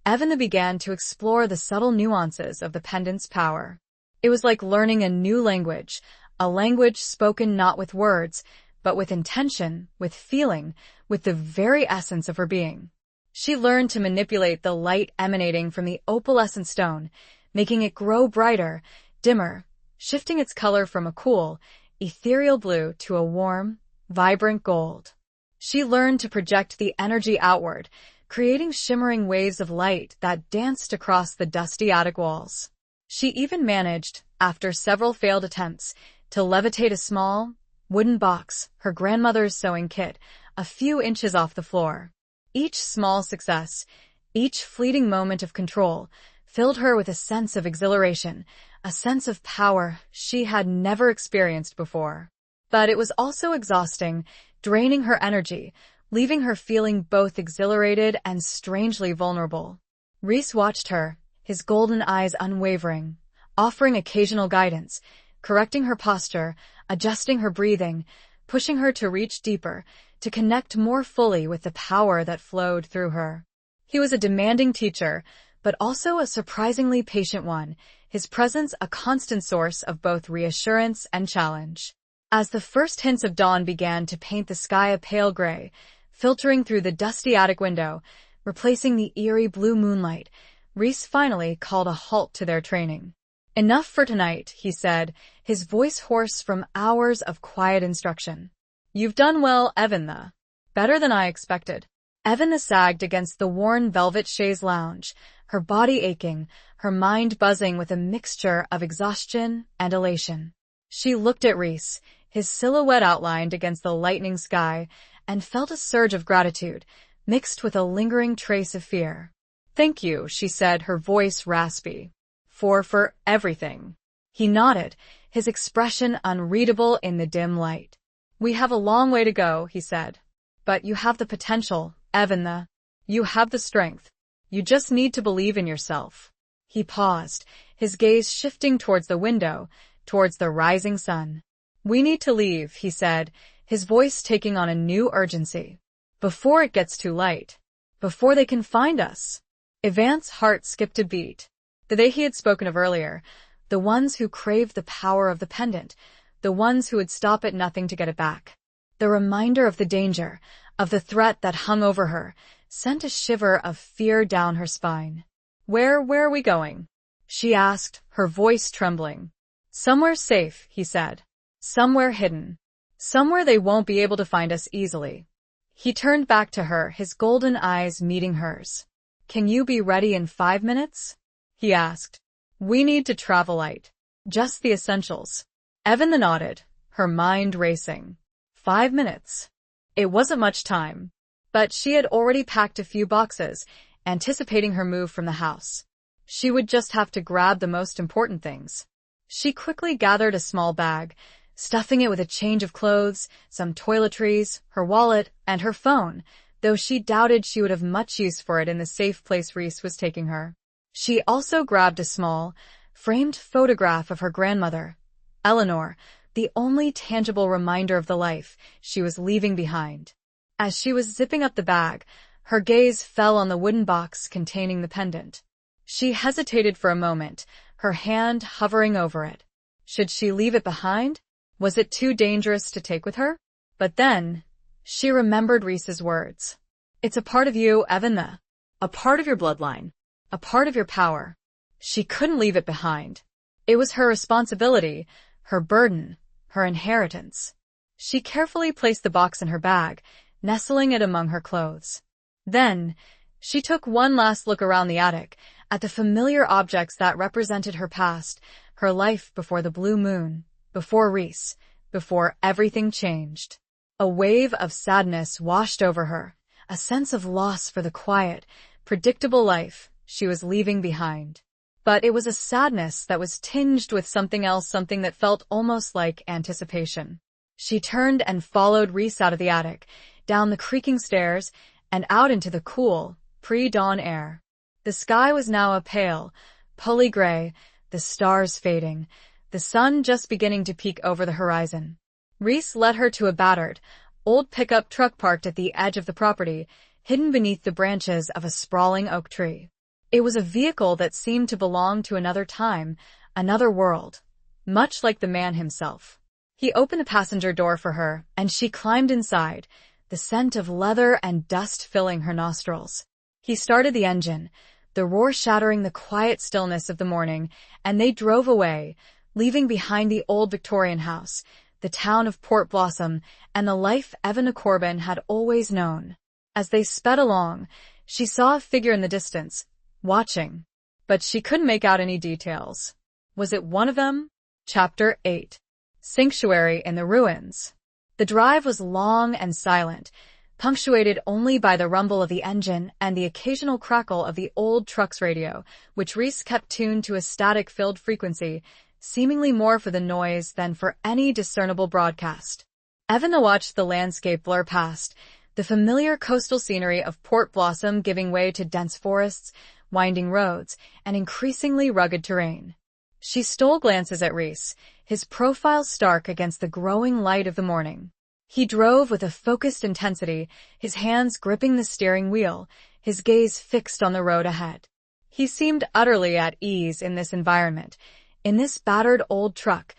Evan began to explore the subtle nuances of the pendant's power. It was like learning a new language, a language spoken not with words, but with intention, with feeling, with the very essence of her being. She learned to manipulate the light emanating from the opalescent stone, making it grow brighter, dimmer, shifting its color from a cool, ethereal blue to a warm, vibrant gold. She learned to project the energy outward, creating shimmering waves of light that danced across the dusty attic walls. She even managed, after several failed attempts, to levitate a small, wooden box, her grandmother's sewing kit, a few inches off the floor. Each small success, each fleeting moment of control, filled her with a sense of exhilaration, a sense of power she had never experienced before. But it was also exhausting, draining her energy, leaving her feeling both exhilarated and strangely vulnerable. Reese watched her, his golden eyes unwavering, offering occasional guidance, correcting her posture, adjusting her breathing, pushing her to reach deeper, to connect more fully with the power that flowed through her. He was a demanding teacher, but also a surprisingly patient one, his presence a constant source of both reassurance and challenge. As the first hints of dawn began to paint the sky a pale gray, filtering through the dusty attic window, replacing the eerie blue moonlight, Reese finally called a halt to their training. Enough for tonight, he said, his voice hoarse from hours of quiet instruction. You've done well, Evan. Better than I expected. Evan sagged against the worn velvet chaise lounge, her body aching, her mind buzzing with a mixture of exhaustion and elation. She looked at Reese, his silhouette outlined against the lightening sky, and felt a surge of gratitude, mixed with a lingering trace of fear. Thank you, she said, her voice raspy. For everything. He nodded, his expression unreadable in the dim light. We have a long way to go, he said. But you have the potential, Evan. You have the strength. You just need to believe in yourself. He paused, his gaze shifting towards the window, towards the rising sun. We need to leave, he said, his voice taking on a new urgency. Before it gets too late. Before they can find us. Evan's heart skipped a beat. The they he had spoken of earlier, the ones who craved the power of the pendant, the ones who would stop at nothing to get it back. The reminder of the danger, of the threat that hung over her, sent a shiver of fear down her spine. Where are we going? She asked, her voice trembling. Somewhere safe, he said. Somewhere hidden. Somewhere they won't be able to find us easily. He turned back to her, his golden eyes meeting hers. Can you be ready in 5 minutes? He asked. We need to travel light. Just the essentials. Evan nodded, her mind racing. 5 minutes. It wasn't much time. But she had already packed a few boxes, anticipating her move from the house. She would just have to grab the most important things. She quickly gathered a small bag, stuffing it with a change of clothes, some toiletries, her wallet, and her phone, though she doubted she would have much use for it in the safe place Reese was taking her. She also grabbed a small, framed photograph of her grandmother, Eleanor, the only tangible reminder of the life she was leaving behind. As she was zipping up the bag, her gaze fell on the wooden box containing the pendant. She hesitated for a moment, her hand hovering over it. Should she leave it behind? Was it too dangerous to take with her? But then, she remembered Reese's words. It's a part of you, Evan. A part of your bloodline. A part of your power. She couldn't leave it behind. It was her responsibility, her burden, her inheritance. She carefully placed the box in her bag, nestling it among her clothes. Then, she took one last look around the attic, at the familiar objects that represented her past, her life before the blue moon, before Reese, before everything changed. A wave of sadness washed over her, a sense of loss for the quiet, predictable life she was leaving behind. But it was a sadness that was tinged with something else, something that felt almost like anticipation. She turned and followed Reese out of the attic, down the creaking stairs, and out into the cool, pre-dawn air. The sky was now a pale, pearly gray, the stars fading, the sun just beginning to peek over the horizon. Reese led her to a battered, old pickup truck parked at the edge of the property, hidden beneath the branches of a sprawling oak tree. It was a vehicle that seemed to belong to another time, another world, much like the man himself. He opened the passenger door for her, and she climbed inside, the scent of leather and dust filling her nostrils. He started the engine, the roar shattering the quiet stillness of the morning, and they drove away, leaving behind the old Victorian house, the town of Port Blossom, and the life Evan Corbin had always known. As they sped along, she saw a figure in the distance, watching, but she couldn't make out any details. Was it one of them? Chapter 8. Sanctuary in the Ruins. The drive was long and silent, punctuated only by the rumble of the engine and the occasional crackle of the old truck's radio, which Reese kept tuned to a static-filled frequency, seemingly more for the noise than for any discernible broadcast. Evan watched the landscape blur past, the familiar coastal scenery of Port Blossom giving way to dense forests, winding roads, and increasingly rugged terrain. She stole glances at Reese, his profile stark against the growing light of the morning. He drove with a focused intensity, his hands gripping the steering wheel, his gaze fixed on the road ahead. He seemed utterly at ease in this environment, in this battered old truck,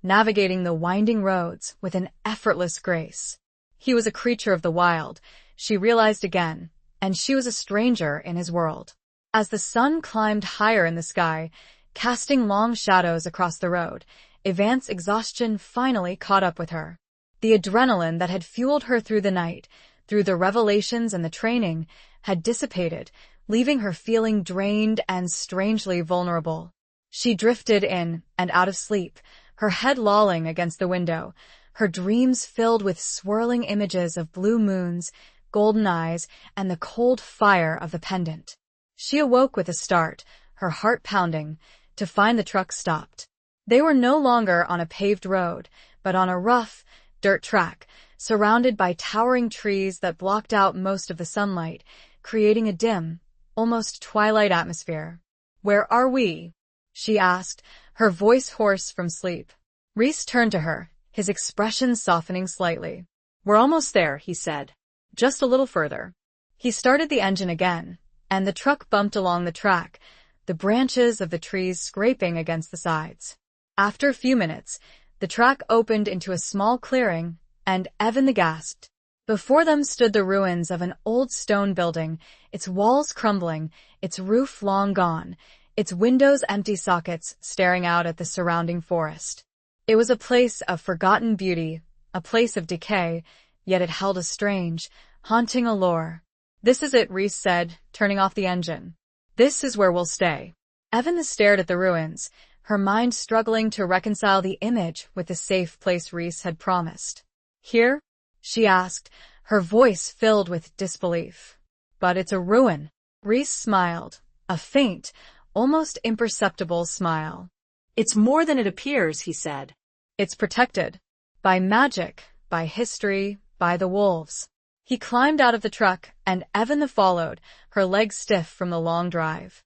navigating the winding roads with an effortless grace. He was a creature of the wild, she realized again, and she was a stranger in his world. As the sun climbed higher in the sky, casting long shadows across the road, Evan's exhaustion finally caught up with her. The adrenaline that had fueled her through the night, through the revelations and the training, had dissipated, leaving her feeling drained and strangely vulnerable. She drifted in and out of sleep, her head lolling against the window, her dreams filled with swirling images of blue moons, golden eyes, and the cold fire of the pendant. She awoke with a start, her heart pounding, to find the truck stopped. They were no longer on a paved road, but on a rough, dirt track, surrounded by towering trees that blocked out most of the sunlight, creating a dim, almost twilight atmosphere. "Where are we?" she asked, her voice hoarse from sleep. Reese turned to her, his expression softening slightly. "We're almost there," he said. "Just a little further." He started the engine again, and the truck bumped along the track, the branches of the trees scraping against the sides. After a few minutes, the track opened into a small clearing, and Evan gasped. Before them stood the ruins of an old stone building, its walls crumbling, its roof long gone, its windows empty sockets staring out at the surrounding forest. It was a place of forgotten beauty, a place of decay, yet it held a strange, haunting allure. "This is it," Reese said, turning off the engine. "This is where we'll stay." Evan stared at the ruins, her mind struggling to reconcile the image with the safe place Reese had promised. "Here?" she asked, her voice filled with disbelief. "But it's a ruin." Reese smiled, a faint, almost imperceptible smile. "It's more than it appears," he said. "It's protected. By magic, by history, by the wolves." He climbed out of the truck, and Evan followed, her legs stiff from the long drive.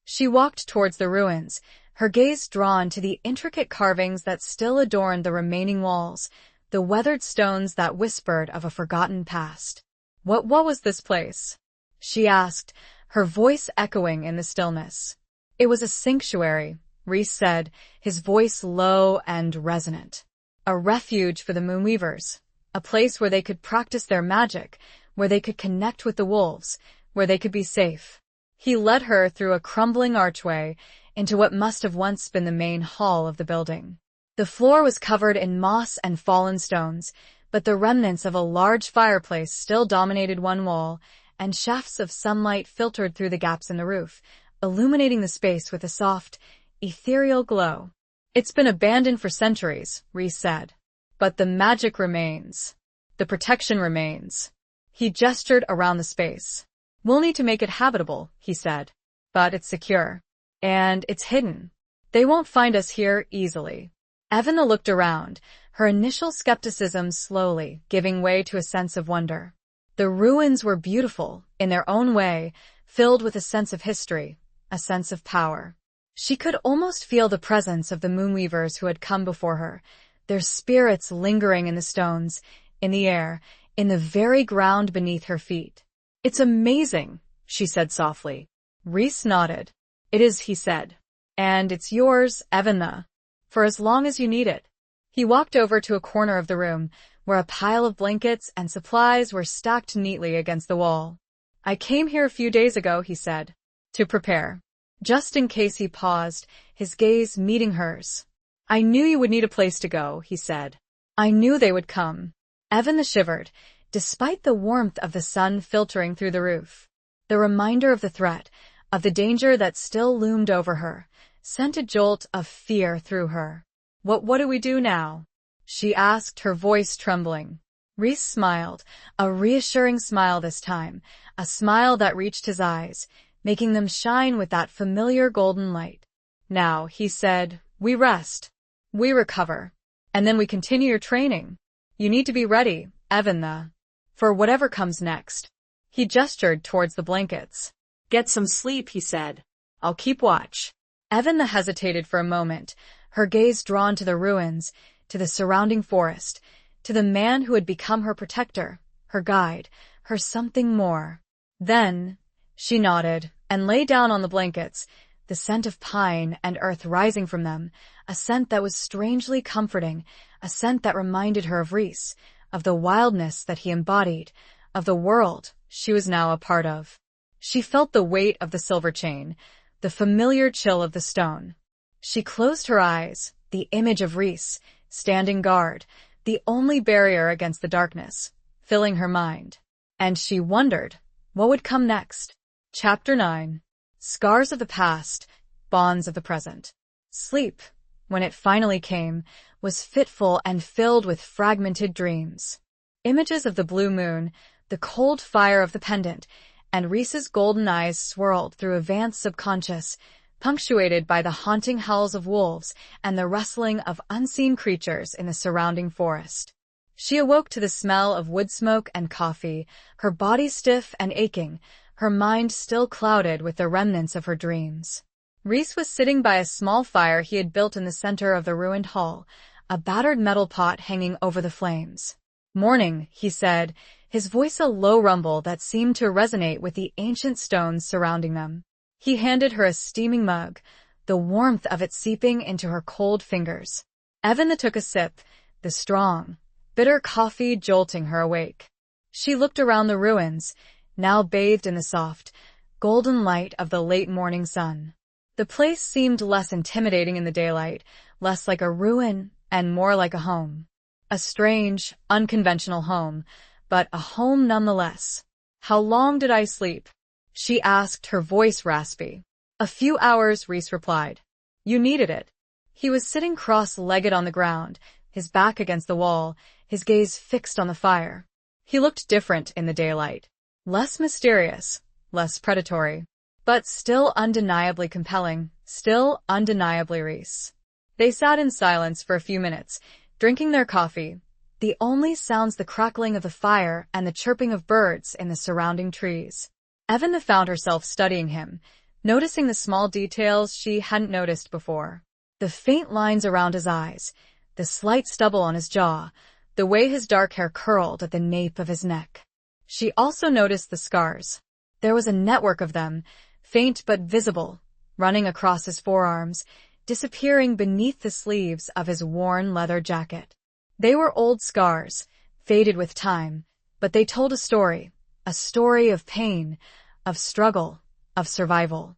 She walked towards the ruins, her gaze drawn to the intricate carvings that still adorned the remaining walls, the weathered stones that whispered of a forgotten past. What was this place?" she asked, her voice echoing in the stillness. "It was a sanctuary," Reese said, his voice low and resonant. "A refuge for the Moonweavers, a place where they could practice their magic, where they could connect with the wolves, where they could be safe." He led her through a crumbling archway into what must have once been the main hall of the building. The floor was covered in moss and fallen stones, but the remnants of a large fireplace still dominated one wall, and shafts of sunlight filtered through the gaps in the roof, illuminating the space with a soft, ethereal glow. "It's been abandoned for centuries," Reese said. But the magic remains. The protection remains. He gestured around the space. We'll need to make it habitable, he said. But it's secure. And it's hidden. They won't find us here easily. Evelyn looked around, her initial skepticism slowly giving way to a sense of wonder. The ruins were beautiful, in their own way, filled with a sense of history, a sense of power. She could almost feel the presence of the moonweavers who had come before her, their spirits lingering in the stones, in the air, in the very ground beneath her feet. It's amazing, she said softly. Rhys nodded. It is, he said. And it's yours, Evelyn, for as long as you need it. He walked over to a corner of the room, where a pile of blankets and supplies were stacked neatly against the wall. I came here a few days ago, he said, to prepare. Just in case he paused, his gaze meeting hers. I knew you would need a place to go, he said. I knew they would come. Evelyn shivered, despite the warmth of the sun filtering through the roof. The reminder of the threat, of the danger that still loomed over her, sent a jolt of fear through her. What do we do now? She asked, her voice trembling. Rhys smiled, a reassuring smile this time, a smile that reached his eyes, making them shine with that familiar golden light. Now, he said, we rest. We recover. And then we continue your training. You need to be ready, Evelyn, for whatever comes next. He gestured towards the blankets. Get some sleep, he said. I'll keep watch. Evelyn hesitated for a moment, her gaze drawn to the ruins, to the surrounding forest, to the man who had become her protector, her guide, her something more. Then, she nodded and lay down on the blankets, the scent of pine and earth rising from them, a scent that was strangely comforting, a scent that reminded her of Rhys, of the wildness that he embodied, of the world she was now a part of. She felt the weight of the silver chain, the familiar chill of the stone. She closed her eyes, the image of Rhys, standing guard, the only barrier against the darkness, filling her mind. And she wondered, what would come next? Chapter 9. Scars of the past, bonds of the present. Sleep, when it finally came, was fitful and filled with fragmented dreams. Images of the blue moon, the cold fire of the pendant, and Rhys's golden eyes swirled through a vast subconscious, punctuated by the haunting howls of wolves and the rustling of unseen creatures in the surrounding forest. She awoke to the smell of wood smoke and coffee, her body stiff and aching, her mind still clouded with the remnants of her dreams. Rhys was sitting by a small fire he had built in the center of the ruined hall, a battered metal pot hanging over the flames. Morning, he said, his voice a low rumble that seemed to resonate with the ancient stones surrounding them. He handed her a steaming mug, the warmth of it seeping into her cold fingers. Evelyn took a sip, the strong, bitter coffee jolting her awake. She looked around the ruins, now bathed in the soft, golden light of the late morning sun. The place seemed less intimidating in the daylight, less like a ruin and more like a home. A strange, unconventional home, but a home nonetheless. How long did I sleep? She asked, her voice raspy. A few hours, Rhys replied. You needed it. He was sitting cross-legged on the ground, his back against the wall, his gaze fixed on the fire. He looked different in the daylight. Less mysterious, less predatory, but still undeniably compelling, still undeniably Rhys. They sat in silence for a few minutes, drinking their coffee, the only sounds the crackling of the fire and the chirping of birds in the surrounding trees. Evelyn found herself studying him, noticing the small details she hadn't noticed before. The faint lines around his eyes, the slight stubble on his jaw, the way his dark hair curled at the nape of his neck. She also noticed the scars. There was a network of them, faint but visible, running across his forearms, disappearing beneath the sleeves of his worn leather jacket. They were old scars, faded with time, but they told a story of pain, of struggle, of survival.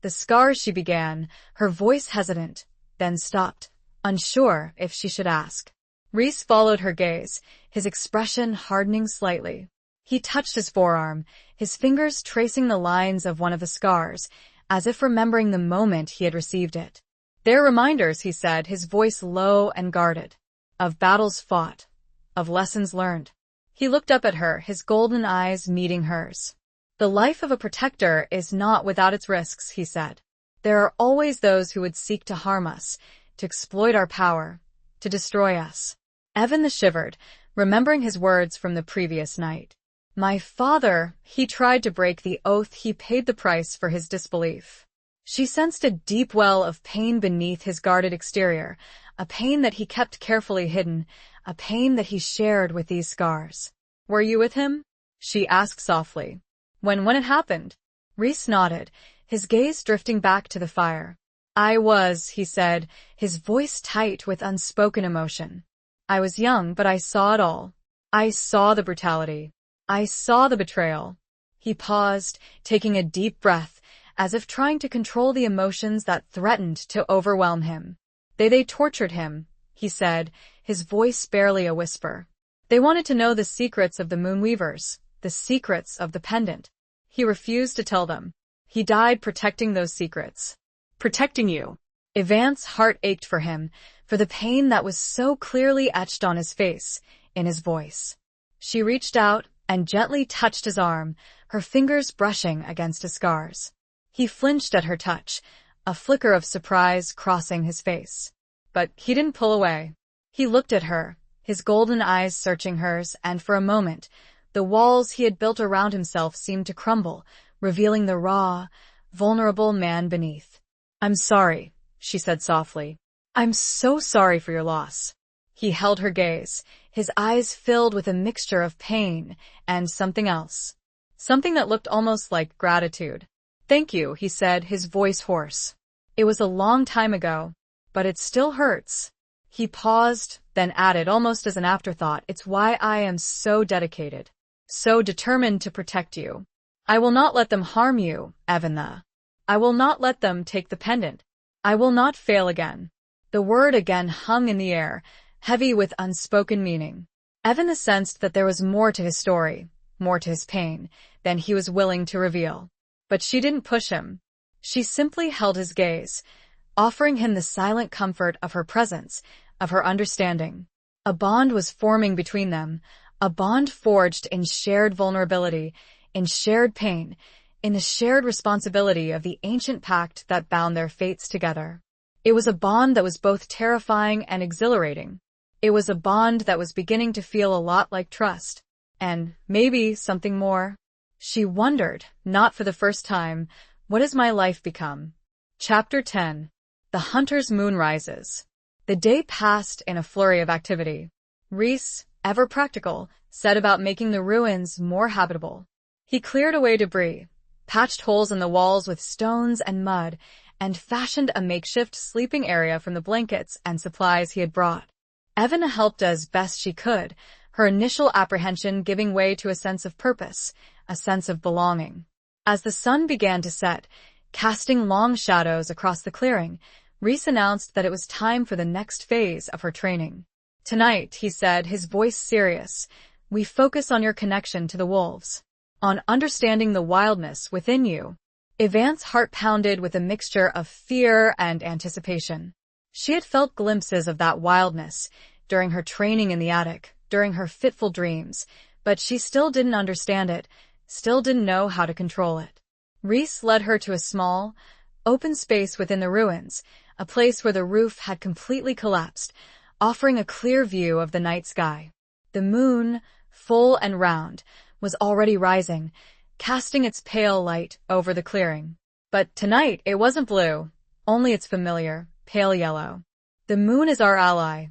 The scars, she began, her voice hesitant, then stopped, unsure if she should ask. Rhys followed her gaze, his expression hardening slightly. He touched his forearm, his fingers tracing the lines of one of the scars, as if remembering the moment he had received it. They're reminders, he said, his voice low and guarded. of battles fought, of lessons learned. He looked up at her, his golden eyes meeting hers. The life of a protector is not without its risks, he said. There are always those who would seek to harm us, to exploit our power, to destroy us. Evan shivered, remembering his words from the previous night. My father, he tried to break the oath, he paid the price for his disbelief. She sensed a deep well of pain beneath his guarded exterior, a pain that he kept carefully hidden, a pain that he shared with these scars. Were you with him? She asked softly. When it happened? Rhys nodded, his gaze drifting back to the fire. I was, he said, his voice tight with unspoken emotion. I was young, but I saw it all. I saw the brutality. I saw the betrayal. He paused, taking a deep breath, as if trying to control the emotions that threatened to overwhelm him. They tortured him, he said, his voice barely a whisper. They wanted to know the secrets of the Moonweavers, the secrets of the pendant. He refused to tell them. He died protecting those secrets. Protecting you. Evan's heart ached for him, for the pain that was so clearly etched on his face, in his voice. She reached out and gently touched his arm, her fingers brushing against his scars. He flinched at her touch, a flicker of surprise crossing his face. But he didn't pull away. He looked at her, his golden eyes searching hers, and for a moment, the walls he had built around himself seemed to crumble, revealing the raw, vulnerable man beneath. I'm sorry, she said softly. I'm so sorry for your loss. He held her gaze, his eyes filled with a mixture of pain and something else. Something that looked almost like gratitude. Thank you, he said, his voice hoarse. It was a long time ago, but it still hurts. He paused, then added almost as an afterthought, it's why I am so dedicated, so determined to protect you. I will not let them harm you, Evan. I will not let them take the pendant. I will not fail again. The word again hung in the air, heavy with unspoken meaning. Evan sensed that there was more to his story, more to his pain, than he was willing to reveal. But she didn't push him. She simply held his gaze, offering him the silent comfort of her presence, of her understanding. A bond was forming between them, a bond forged in shared vulnerability, in shared pain, in the shared responsibility of the ancient pact that bound their fates together. It was a bond that was both terrifying and exhilarating. It was a bond that was beginning to feel a lot like trust, and maybe something more. She wondered, not for the first time, what has my life become? Chapter 10. The Hunter's Moon Rises. The day passed in a flurry of activity. Rhys, ever practical, set about making the ruins more habitable. He cleared away debris, patched holes in the walls with stones and mud, and fashioned a makeshift sleeping area from the blankets and supplies he had brought. Evan helped as best she could, her initial apprehension giving way to a sense of purpose, a sense of belonging. As the sun began to set, casting long shadows across the clearing, Rhys announced that it was time for the next phase of her training. Tonight, he said, his voice serious, we focus on your connection to the wolves, on understanding the wildness within you. Evan's heart pounded with a mixture of fear and anticipation. She had felt glimpses of that wildness during her training in the attic, during her fitful dreams, but she still didn't understand it, still didn't know how to control it. Rhys led her to a small, open space within the ruins, a place where the roof had completely collapsed, offering a clear view of the night sky. The moon, full and round, was already rising, casting its pale light over the clearing. But tonight it wasn't blue, only its familiar, pale yellow. The moon is our ally.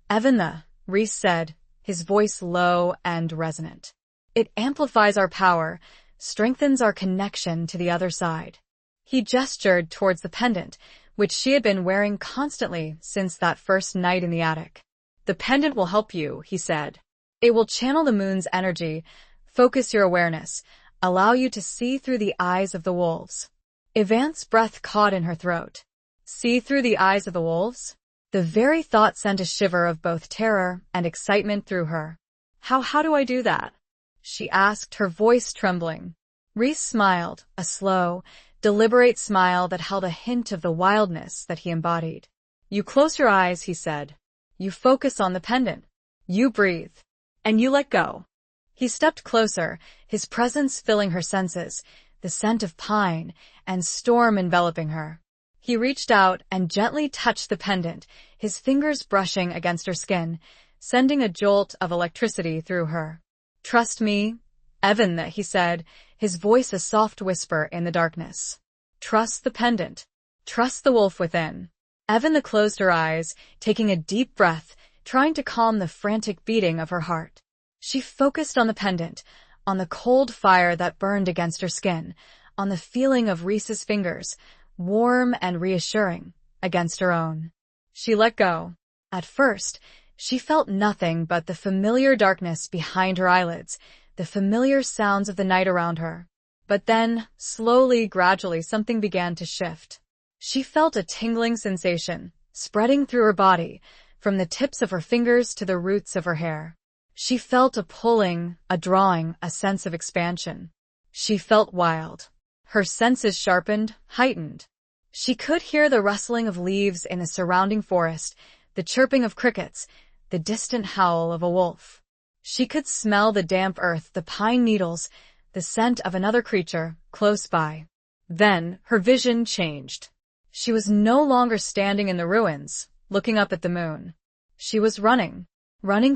Evan, Rhys said, his voice low and resonant. It amplifies our power, strengthens our connection to the other side. He gestured towards the pendant, which she had been wearing constantly since that first night in the attic. The pendant will help you, he said. It will channel the moon's energy, focus your awareness, allow you to see through the eyes of the wolves. Evan's breath caught in her throat. See through the eyes of the wolves? The very thought sent a shiver of both terror and excitement through her. How do I do that? She asked, her voice trembling. Rhys smiled, a slow, deliberate smile that held a hint of the wildness that he embodied. You close your eyes, he said. You focus on the pendant. You breathe. And you let go. He stepped closer, his presence filling her senses, the scent of pine and storm enveloping her. He reached out and gently touched the pendant, his fingers brushing against her skin, sending a jolt of electricity through her. Trust me, Evan, he said, his voice a soft whisper in the darkness. Trust the pendant. Trust the wolf within. Evan closed her eyes, taking a deep breath, trying to calm the frantic beating of her heart. She focused on the pendant, on the cold fire that burned against her skin, on the feeling of Reese's fingers, warm and reassuring, against her own. She let go. At first, she felt nothing but the familiar darkness behind her eyelids, the familiar sounds of the night around her. But then, slowly, gradually, something began to shift. She felt a tingling sensation, spreading through her body, from the tips of her fingers to the roots of her hair. She felt a pulling, a drawing, a sense of expansion. She felt wild. Her senses sharpened, heightened. She could hear the rustling of leaves in the surrounding forest, the chirping of crickets, the distant howl of a wolf. She could smell the damp earth, the pine needles, the scent of another creature close by. Then her vision changed. She was no longer standing in the ruins, looking up at the moon. She was running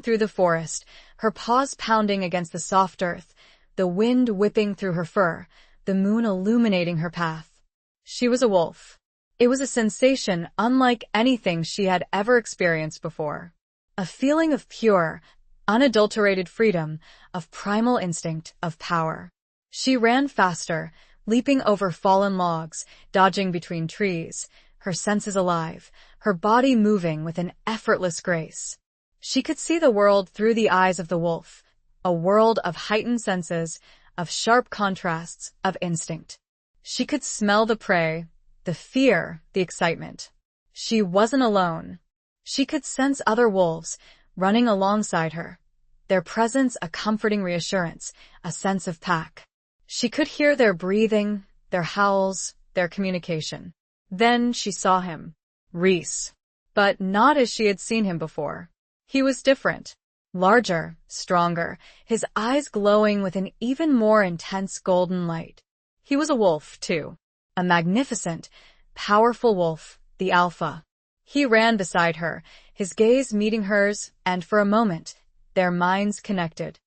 through the forest, her paws pounding against the soft earth, the wind whipping through her fur, the moon illuminating her path. She was a wolf. It was a sensation unlike anything she had ever experienced before. A feeling of pure, unadulterated freedom, of primal instinct, of power. She ran faster, leaping over fallen logs, dodging between trees, her senses alive, her body moving with an effortless grace. She could see the world through the eyes of the wolf, a world of heightened senses, of sharp contrasts, of instinct. She could smell the prey, the fear, the excitement. She wasn't alone. She could sense other wolves running alongside her, their presence a comforting reassurance, a sense of pack. She could hear their breathing, their howls, their communication. Then she saw him, Reese. But not as she had seen him before. He was different. Larger, stronger, his eyes glowing with an even more intense golden light. He was a wolf, too. A magnificent, powerful wolf, the alpha. He ran beside her, his gaze meeting hers, and for a moment, their minds connected.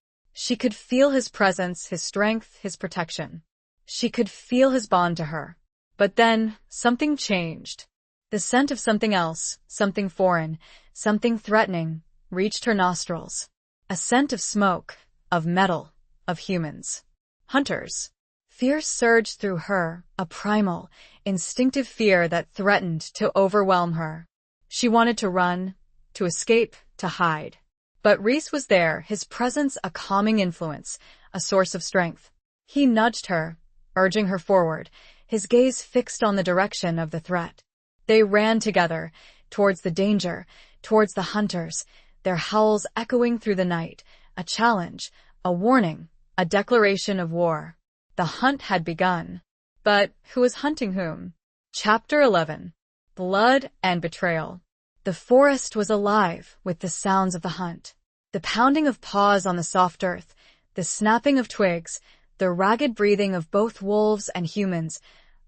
She could feel his presence, his strength, his protection. She could feel his bond to her. But then, something changed. The scent of something else, something foreign, something threatening, reached her nostrils. A scent of smoke, of metal, of humans. Hunters. Fear surged through her, a primal, instinctive fear that threatened to overwhelm her. She wanted to run, to escape, to hide. But Reese was there, his presence a calming influence, a source of strength. He nudged her, urging her forward, his gaze fixed on the direction of the threat. They ran together, towards the danger, towards the hunters, their howls echoing through the night, a challenge, a warning, a declaration of war. The hunt had begun. But who was hunting whom? Chapter 11. Blood and Betrayal. The forest was alive with the sounds of the hunt. The pounding of paws on the soft earth, the snapping of twigs, the ragged breathing of both wolves and humans,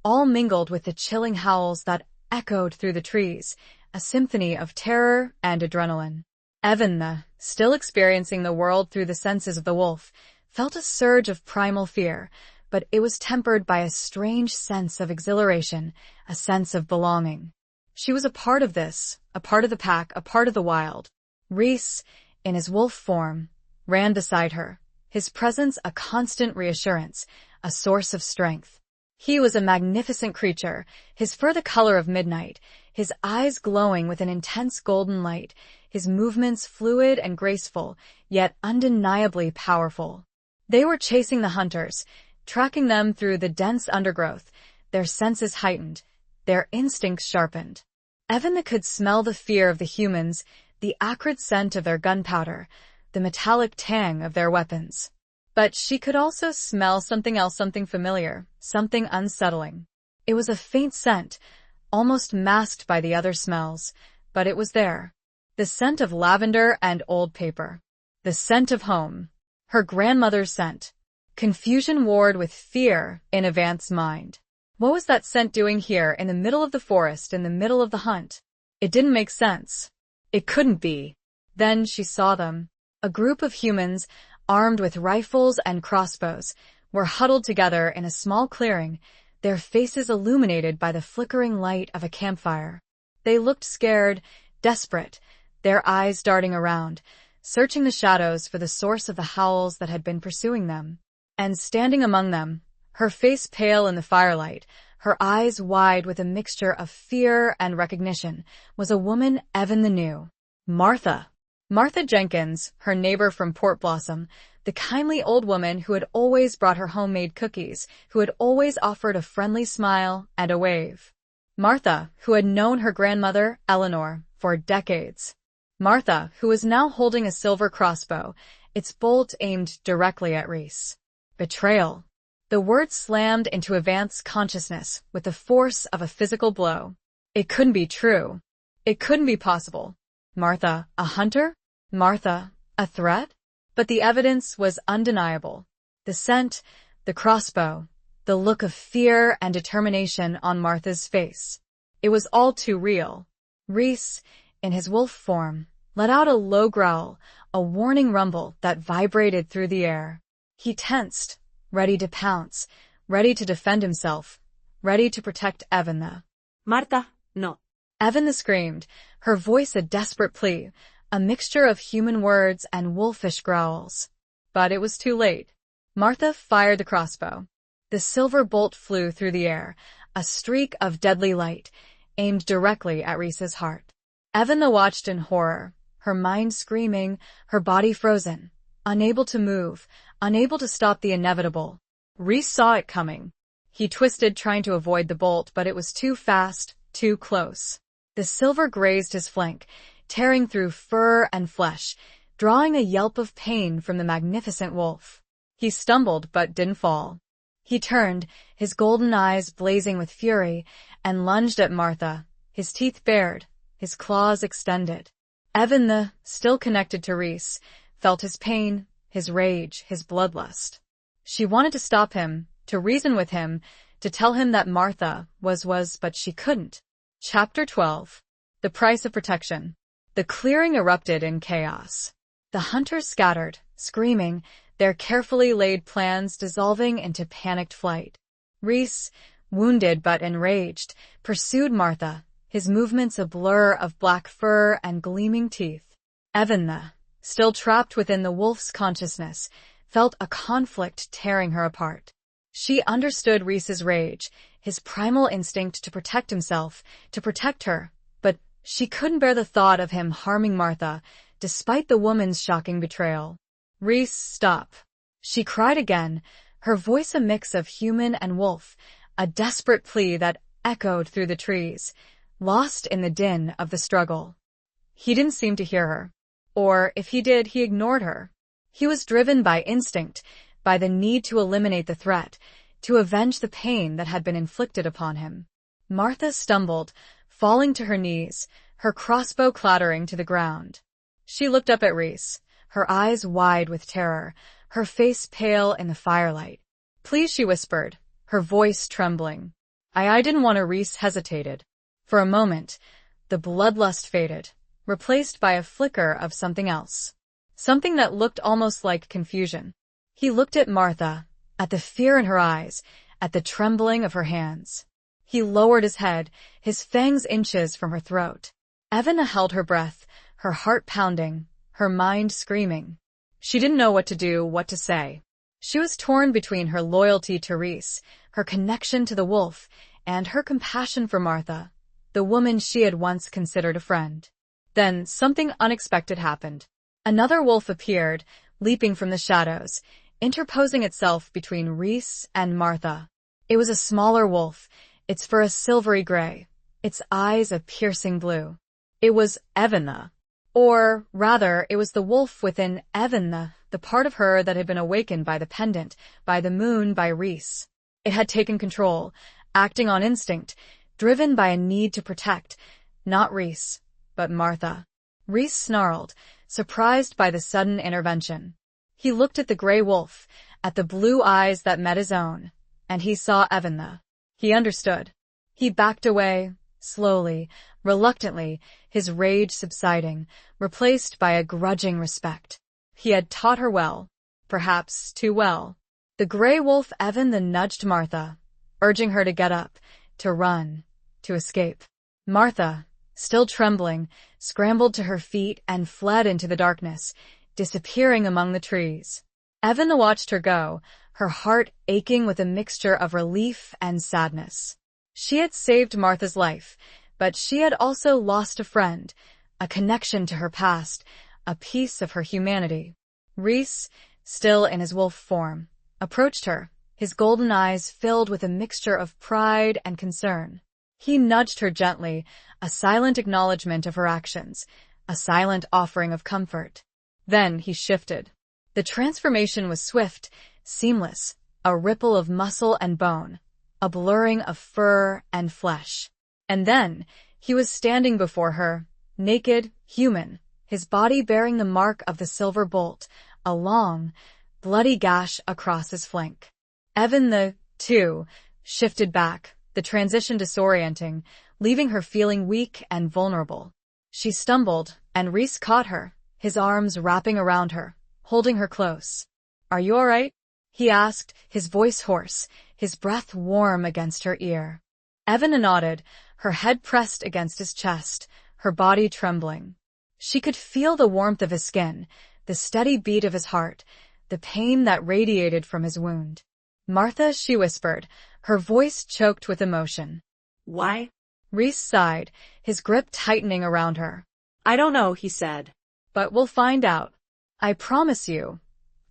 all mingled with the chilling howls that echoed through the trees, a symphony of terror and adrenaline. Evan, still experiencing the world through the senses of the wolf, felt a surge of primal fear, but it was tempered by a strange sense of exhilaration, a sense of belonging. She was a part of this, a part of the pack, a part of the wild. Reese, in his wolf form, ran beside her, his presence a constant reassurance, a source of strength. He was a magnificent creature, his fur the color of midnight, his eyes glowing with an intense golden light, his movements fluid and graceful, yet undeniably powerful. They were chasing the hunters, tracking them through the dense undergrowth, their senses heightened, their instincts sharpened. Evan could smell the fear of the humans, the acrid scent of their gunpowder, the metallic tang of their weapons. But she could also smell something else, something familiar, something unsettling. It was a faint scent, almost masked by the other smells, but it was there. The scent of lavender and old paper. The scent of home. Her grandmother's scent. Confusion warred with fear in Evan's mind. What was that scent doing here in the middle of the forest, in the middle of the hunt? It didn't make sense. It couldn't be. Then she saw them. A group of humans, armed with rifles and crossbows, were huddled together in a small clearing, their faces illuminated by the flickering light of a campfire. They looked scared, desperate, their eyes darting around, searching the shadows for the source of the howls that had been pursuing them. And standing among them, her face pale in the firelight, her eyes wide with a mixture of fear and recognition, was a woman Evan knew. Martha. Martha Jenkins, her neighbor from Port Blossom, the kindly old woman who had always brought her homemade cookies, who had always offered a friendly smile and a wave. Martha, who had known her grandmother, Eleanor, for decades. Martha, who was now holding a silver crossbow, its bolt aimed directly at Reese. Betrayal. The word slammed into Evan's consciousness with the force of a physical blow. It couldn't be true. It couldn't be possible. Martha, a hunter? Martha, a threat? But the evidence was undeniable. The scent, the crossbow, the look of fear and determination on Martha's face. It was all too real. Reese, in his wolf form, let out a low growl, a warning rumble that vibrated through the air. He tensed, ready to pounce, ready to defend himself, ready to protect Evan. Martha, no. Evan screamed, her voice a desperate plea, a mixture of human words and wolfish growls. But it was too late. Martha fired the crossbow. The silver bolt flew through the air, a streak of deadly light, aimed directly at Reese's heart. Evan watched in horror, her mind screaming, her body frozen, unable to move, unable to stop the inevitable. Reese saw it coming. He twisted, trying to avoid the bolt, but it was too fast, too close. The silver grazed his flank, tearing through fur and flesh, drawing a yelp of pain from the magnificent wolf. He stumbled but didn't fall. He turned, his golden eyes blazing with fury, and lunged at Martha, his teeth bared, his claws extended. Evan, still connected to Reese, felt his pain, his rage, his bloodlust. She wanted to stop him, to reason with him, to tell him that Martha was, but she couldn't. Chapter 12. The Price of Protection. The clearing erupted in chaos. The hunters scattered, screaming, their carefully laid plans dissolving into panicked flight. Reese, wounded but enraged, pursued Martha, his movements a blur of black fur and gleaming teeth. Evan, still trapped within the wolf's consciousness, felt a conflict tearing her apart. She understood Reese's rage, his primal instinct to protect himself, to protect her, but she couldn't bear the thought of him harming Martha, despite the woman's shocking betrayal. Reese, stop. She cried again, her voice a mix of human and wolf, a desperate plea that echoed through the trees, lost in the din of the struggle. He didn't seem to hear her. Or, if he did, he ignored her. He was driven by instinct, by the need to eliminate the threat, to avenge the pain that had been inflicted upon him. Martha stumbled, falling to her knees, her crossbow clattering to the ground. She looked up at Reese, her eyes wide with terror, her face pale in the firelight. Please, she whispered, her voice trembling. I didn't want to. Reese hesitated. For a moment, the bloodlust faded, replaced by a flicker of something else. Something that looked almost like confusion. He looked at Martha, at the fear in her eyes, at the trembling of her hands. He lowered his head, his fangs inches from her throat. Evan held her breath, her heart pounding, her mind screaming. She didn't know what to do, what to say. She was torn between her loyalty to Reese, her connection to the wolf, and her compassion for Martha, the woman she had once considered a friend. Then something unexpected happened. Another wolf appeared, leaping from the shadows, interposing itself between Reese and Martha. It was a smaller wolf, its fur a silvery gray, its eyes a piercing blue. It was Evan. Or, rather, it was the wolf within Evan, the part of her that had been awakened by the pendant, by the moon, by Reese. It had taken control, acting on instinct, driven by a need to protect, not Reese, but Martha. Rhys snarled, surprised by the sudden intervention. He looked at the gray wolf, at the blue eyes that met his own, and he saw Evan. He understood. He backed away, slowly, reluctantly, his rage subsiding, replaced by a grudging respect. He had taught her well, perhaps too well. The gray wolf Evan nudged Martha, urging her to get up, to run, to escape. Martha, still trembling, scrambled to her feet and fled into the darkness, disappearing among the trees. Evan watched her go, her heart aching with a mixture of relief and sadness. She had saved Martha's life, but she had also lost a friend, a connection to her past, a piece of her humanity. Rhys, still in his wolf form, approached her, his golden eyes filled with a mixture of pride and concern. He nudged her gently, a silent acknowledgement of her actions, a silent offering of comfort. Then he shifted. The transformation was swift, seamless, a ripple of muscle and bone, a blurring of fur and flesh. And then, he was standing before her, naked, human, his body bearing the mark of the silver bolt, a long, bloody gash across his flank. Evan, too, shifted back, the transition disorienting, leaving her feeling weak and vulnerable. She stumbled, and Rhys caught her, his arms wrapping around her, holding her close. "Are you all right?" he asked, his voice hoarse, his breath warm against her ear. Evan nodded, her head pressed against his chest, her body trembling. She could feel the warmth of his skin, the steady beat of his heart, the pain that radiated from his wound. "Martha," she whispered, her voice choked with emotion. "Why?" Rhys sighed, his grip tightening around her. "I don't know," he said. "But we'll find out. I promise you.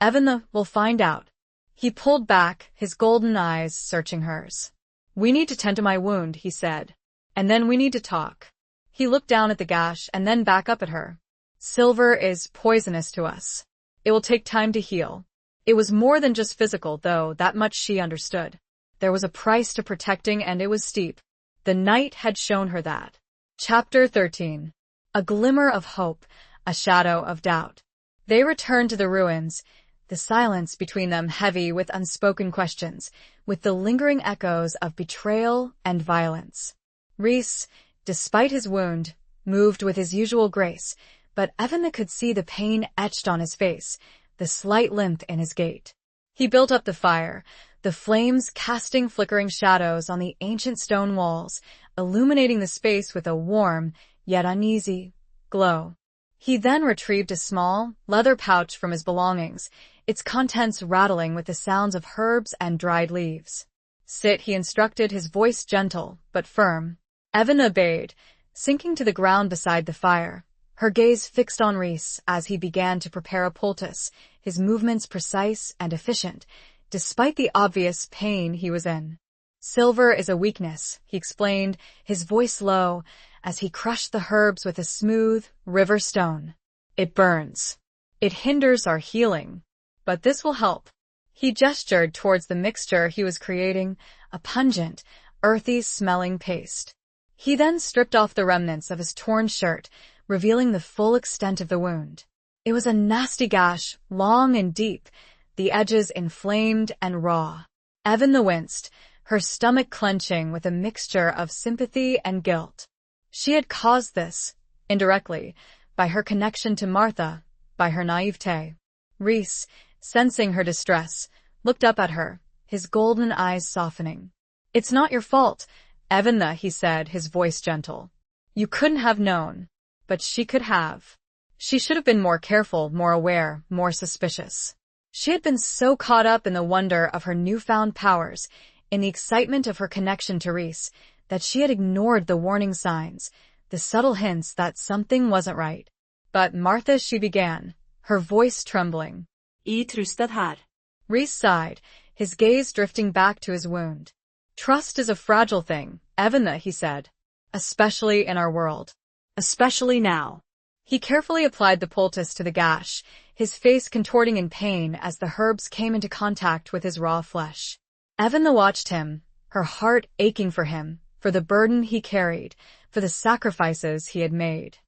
Evan, we'll find out." He pulled back, his golden eyes searching hers. "We need to tend to my wound," he said. "And then we need to talk." He looked down at the gash and then back up at her. "Silver is poisonous to us. It will take time to heal." It was more than just physical, though, that much she understood. There was a price to protecting, and it was steep. The night had shown her that. Chapter 13. A glimmer of hope, a shadow of doubt. They returned to the ruins, the silence between them heavy with unspoken questions, with the lingering echoes of betrayal and violence. Rhys, despite his wound, moved with his usual grace, but Evan could see the pain etched on his face, the slight limp in his gait. He built up the fire, the flames casting flickering shadows on the ancient stone walls, illuminating the space with a warm, yet uneasy, glow. He then retrieved a small, leather pouch from his belongings, its contents rattling with the sounds of herbs and dried leaves. "Sit," he instructed, his voice gentle, but firm. Evan obeyed, sinking to the ground beside the fire, her gaze fixed on Rhys as he began to prepare a poultice, his movements precise and efficient, despite the obvious pain he was in. "Silver is a weakness," he explained, his voice low, as he crushed the herbs with a smooth, river stone. "It burns. It hinders our healing. But this will help." He gestured towards the mixture he was creating, a pungent, earthy-smelling paste. He then stripped off the remnants of his torn shirt, revealing the full extent of the wound. It was a nasty gash, long and deep, the edges inflamed and raw. Evan winced, her stomach clenching with a mixture of sympathy and guilt. She had caused this, indirectly, by her connection to Martha, by her naivete. Rhys, sensing her distress, looked up at her, his golden eyes softening. "It's not your fault, Evan," he said, his voice gentle. "You couldn't have known, but she could have. She should have been more careful, more aware, more suspicious." She had been so caught up in the wonder of her newfound powers, in the excitement of her connection to Rhys, that she had ignored the warning signs, the subtle hints that something wasn't right. "But Martha," she began, her voice trembling. "I trusted her." Rhys sighed, his gaze drifting back to his wound. "Trust is a fragile thing, Evan," he said. "Especially in our world. Especially now." He carefully applied the poultice to the gash, his face contorting in pain as the herbs came into contact with his raw flesh. Evan watched him, her heart aching for him, for the burden he carried, for the sacrifices he had made.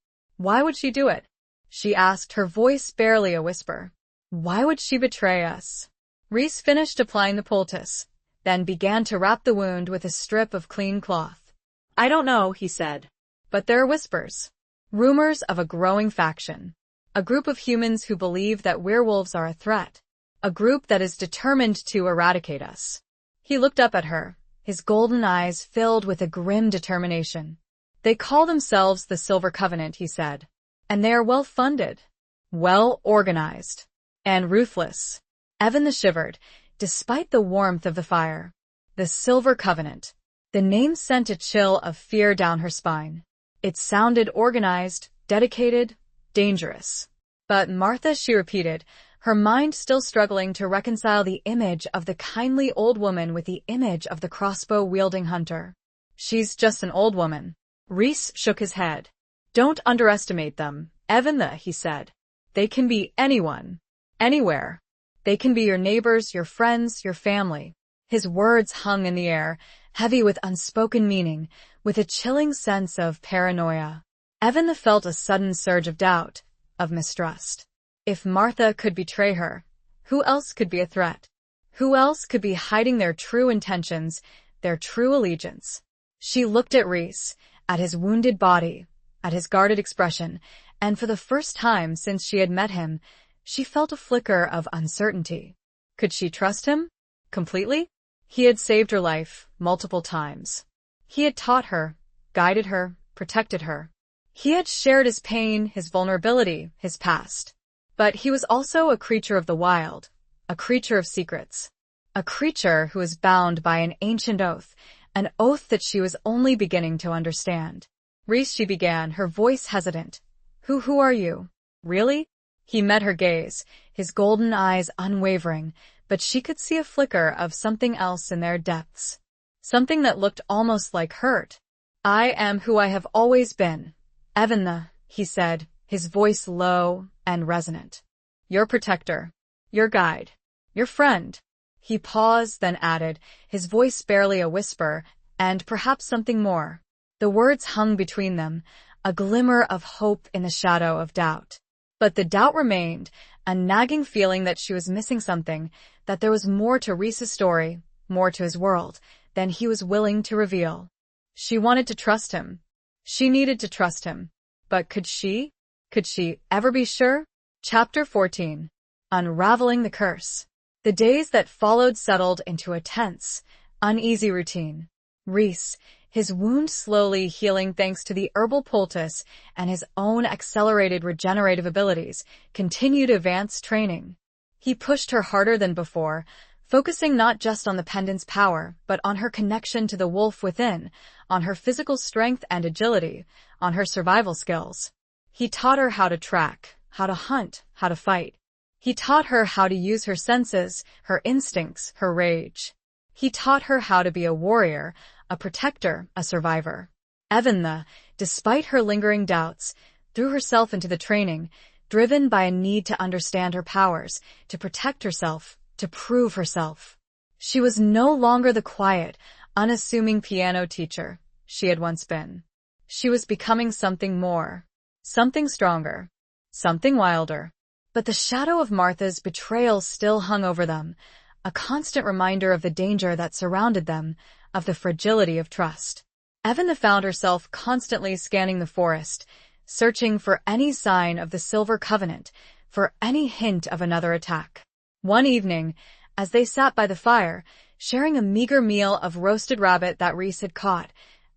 Why would she do it? She asked, her voice barely a whisper. Why would she betray us? Reese finished applying the poultice, then began to wrap the wound with a strip of clean cloth. I don't know, he said. But there are whispers. Rumors of a growing faction. A group of humans who believe that werewolves are a threat. A group that is determined to eradicate us. He looked up at her, his golden eyes filled with a grim determination. They call themselves the Silver Covenant, he said. And they are well-funded, well-organized, and ruthless. Evan shivered, despite the warmth of the fire. The Silver Covenant. The name sent a chill of fear down her spine. It sounded organized, dedicated, dangerous. But Martha, she repeated, her mind still struggling to reconcile the image of the kindly old woman with the image of the crossbow-wielding hunter. She's just an old woman. Reese shook his head. Don't underestimate them, Evan, he said. They can be anyone. Anywhere. They can be your neighbors, your friends, your family. His words hung in the air, heavy with unspoken meaning, with a chilling sense of paranoia. Evan felt a sudden surge of doubt, of mistrust. If Martha could betray her, who else could be a threat? Who else could be hiding their true intentions, their true allegiance? She looked at Reese, at his wounded body, at his guarded expression, and for the first time since she had met him, she felt a flicker of uncertainty. Could she trust him? Completely? He had saved her life multiple times. He had taught her, guided her, protected her. He had shared his pain, his vulnerability, his past. But he was also a creature of the wild, a creature of secrets, a creature who was bound by an ancient oath, an oath that she was only beginning to understand. Reese, she began, her voice hesitant. Who are you? Really? He met her gaze, his golden eyes unwavering, but she could see a flicker of something else in their depths. Something that looked almost like hurt. I am who I have always been. Evan, he said, his voice low and resonant. Your protector, your guide, your friend. He paused, then added, his voice barely a whisper, and perhaps something more. The words hung between them, a glimmer of hope in the shadow of doubt. But the doubt remained, a nagging feeling that she was missing something, that there was more to Reese's story, more to his world, than he was willing to reveal. She wanted to trust him. She needed to trust him. But could she? Could she ever be sure? Chapter 14. Unraveling the Curse. The days that followed settled into a tense, uneasy routine. Reese, his wound slowly healing thanks to the herbal poultice and his own accelerated regenerative abilities, continued advanced training. He pushed her harder than before, focusing not just on the pendant's power, but on her connection to the wolf within, on her physical strength and agility, on her survival skills. He taught her how to track, how to hunt, how to fight. He taught her how to use her senses, her instincts, her rage. He taught her how to be a warrior, a protector, a survivor. Evan, despite her lingering doubts, threw herself into the training, driven by a need to understand her powers, to protect herself, to prove herself. She was no longer the quiet, unassuming piano teacher she had once been. She was becoming something more, something stronger, something wilder. But the shadow of Martha's betrayal still hung over them, a constant reminder of the danger that surrounded them, of the fragility of trust. Evan found herself constantly scanning the forest, searching for any sign of the Silver Covenant, for any hint of another attack. One evening, as they sat by the fire, sharing a meager meal of roasted rabbit that Reese had caught,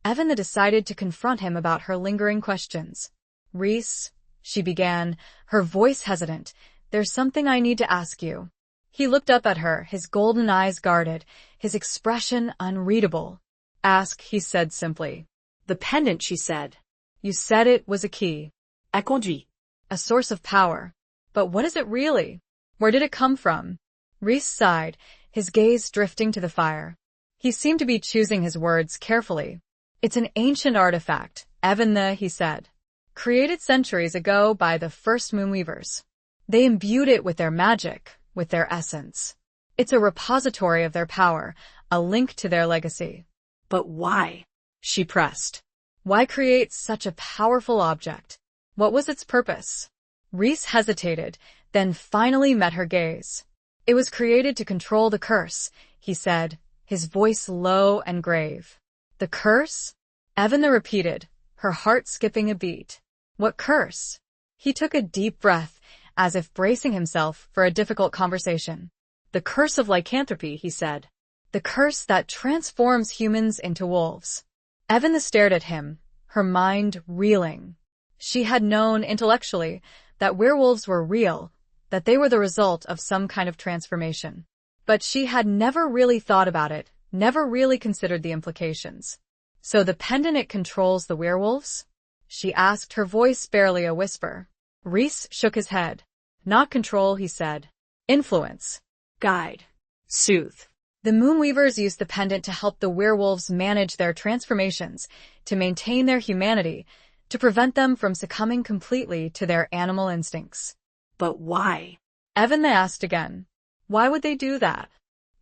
Evan decided to confront him about her lingering questions. Reese, she began, her voice hesitant, there's something I need to ask you. He looked up at her, his golden eyes guarded, his expression unreadable. Ask, he said simply. The pendant, she said. You said it was a key. A conduit. A source of power. But what is it really? Where did it come from? Reese sighed, his gaze drifting to the fire. He seemed to be choosing his words carefully. It's an ancient artifact, Evan, he said. Created centuries ago by the first Moonweavers. They imbued it with their magic, with their essence. It's a repository of their power, a link to their legacy. But why? She pressed. Why create such a powerful object? What was its purpose? Reese hesitated, then finally met her gaze. It was created to control the curse, he said, his voice low and grave. The curse? Evan repeated, her heart skipping a beat. What curse? He took a deep breath, as if bracing himself for a difficult conversation. The curse of lycanthropy, he said. The curse that transforms humans into wolves. Evan stared at him, her mind reeling. She had known intellectually that werewolves were real, that they were the result of some kind of transformation. But she had never really thought about it, never really considered the implications. So the pendant, it controls the werewolves? She asked, her voice barely a whisper. Reese shook his head. Not control, he said. Influence. Guide. Soothe. The Moonweavers used the pendant to help the werewolves manage their transformations, to maintain their humanity, to prevent them from succumbing completely to their animal instincts. But why? Evan asked again. Why would they do that?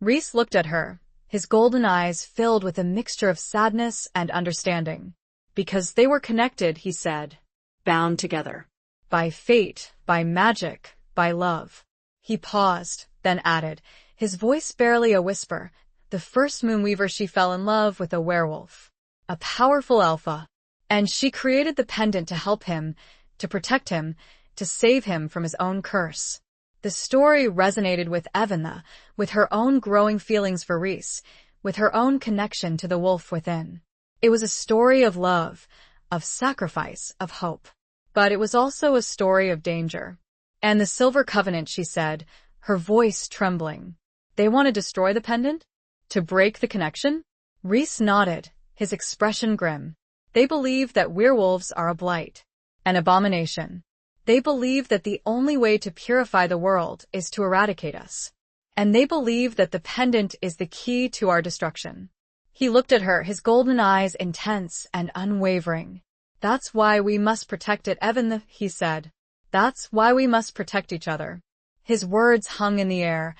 Reese looked at her, his golden eyes filled with a mixture of sadness and understanding. Because they were connected, he said. Bound together. By fate, by magic, by love. He paused, then added, his voice barely a whisper, the first Moonweaver she fell in love with a werewolf. A powerful alpha. And she created the pendant to help him, to protect him, to save him from his own curse. The story resonated with Evan, with her own growing feelings for Reese, with her own connection to the wolf within. It was a story of love, of sacrifice, of hope. But it was also a story of danger. And the Silver Covenant, she said, her voice trembling. They want to destroy the pendant? To break the connection? Reese nodded, his expression grim. They believe that werewolves are a blight, an abomination. They believe that the only way to purify the world is to eradicate us. And they believe that the pendant is the key to our destruction. He looked at her, his golden eyes intense and unwavering. That's why we must protect it, Evan, he said. That's why we must protect each other. His words hung in the air,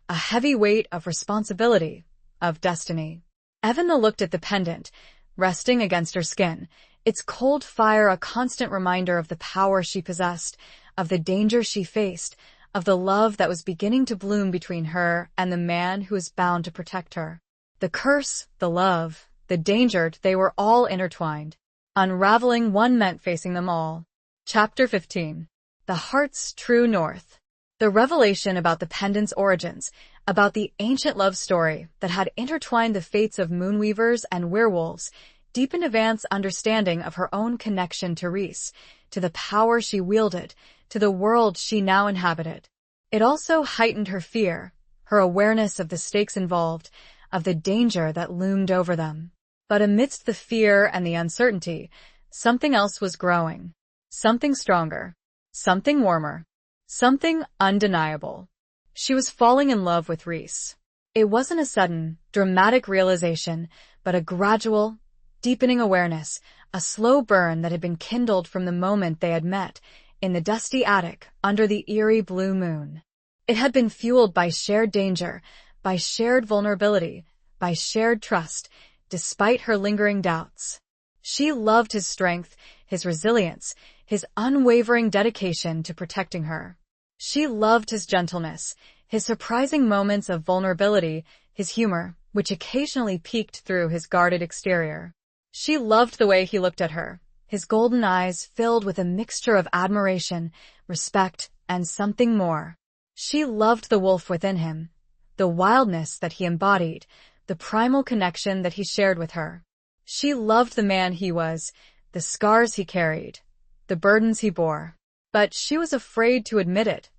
a heavy weight of responsibility, of destiny. Evan looked at the pendant, resting against her skin, its cold fire a constant reminder of the power she possessed, of the danger she faced, of the love that was beginning to bloom between her and the man who was bound to protect her. The curse, the love, the danger, they were all intertwined. Unraveling, one meant facing them all. Chapter 15. The Heart's True North. The revelation about the pendant's origins, about the ancient love story that had intertwined the fates of Moonweavers and werewolves, deepened Evan's understanding of her own connection to Reese, to the power she wielded, to the world she now inhabited. It also heightened her fear, her awareness of the stakes involved, of the danger that loomed over them. But amidst the fear and the uncertainty, something else was growing. Something stronger. Something warmer. Something undeniable. She was falling in love with Reese. It wasn't a sudden, dramatic realization, but a gradual, deepening awareness, a slow burn that had been kindled from the moment they had met, in the dusty attic, under the eerie blue moon. It had been fueled by shared danger, by shared vulnerability, by shared trust, despite her lingering doubts. She loved his strength, his resilience, his unwavering dedication to protecting her. She loved his gentleness, his surprising moments of vulnerability, his humor, which occasionally peeked through his guarded exterior. She loved the way he looked at her, his golden eyes filled with a mixture of admiration, respect, and something more. She loved the wolf within him, the wildness that he embodied, the primal connection that he shared with her. She loved the man he was, the scars he carried, the burdens he bore. But she was afraid to admit it,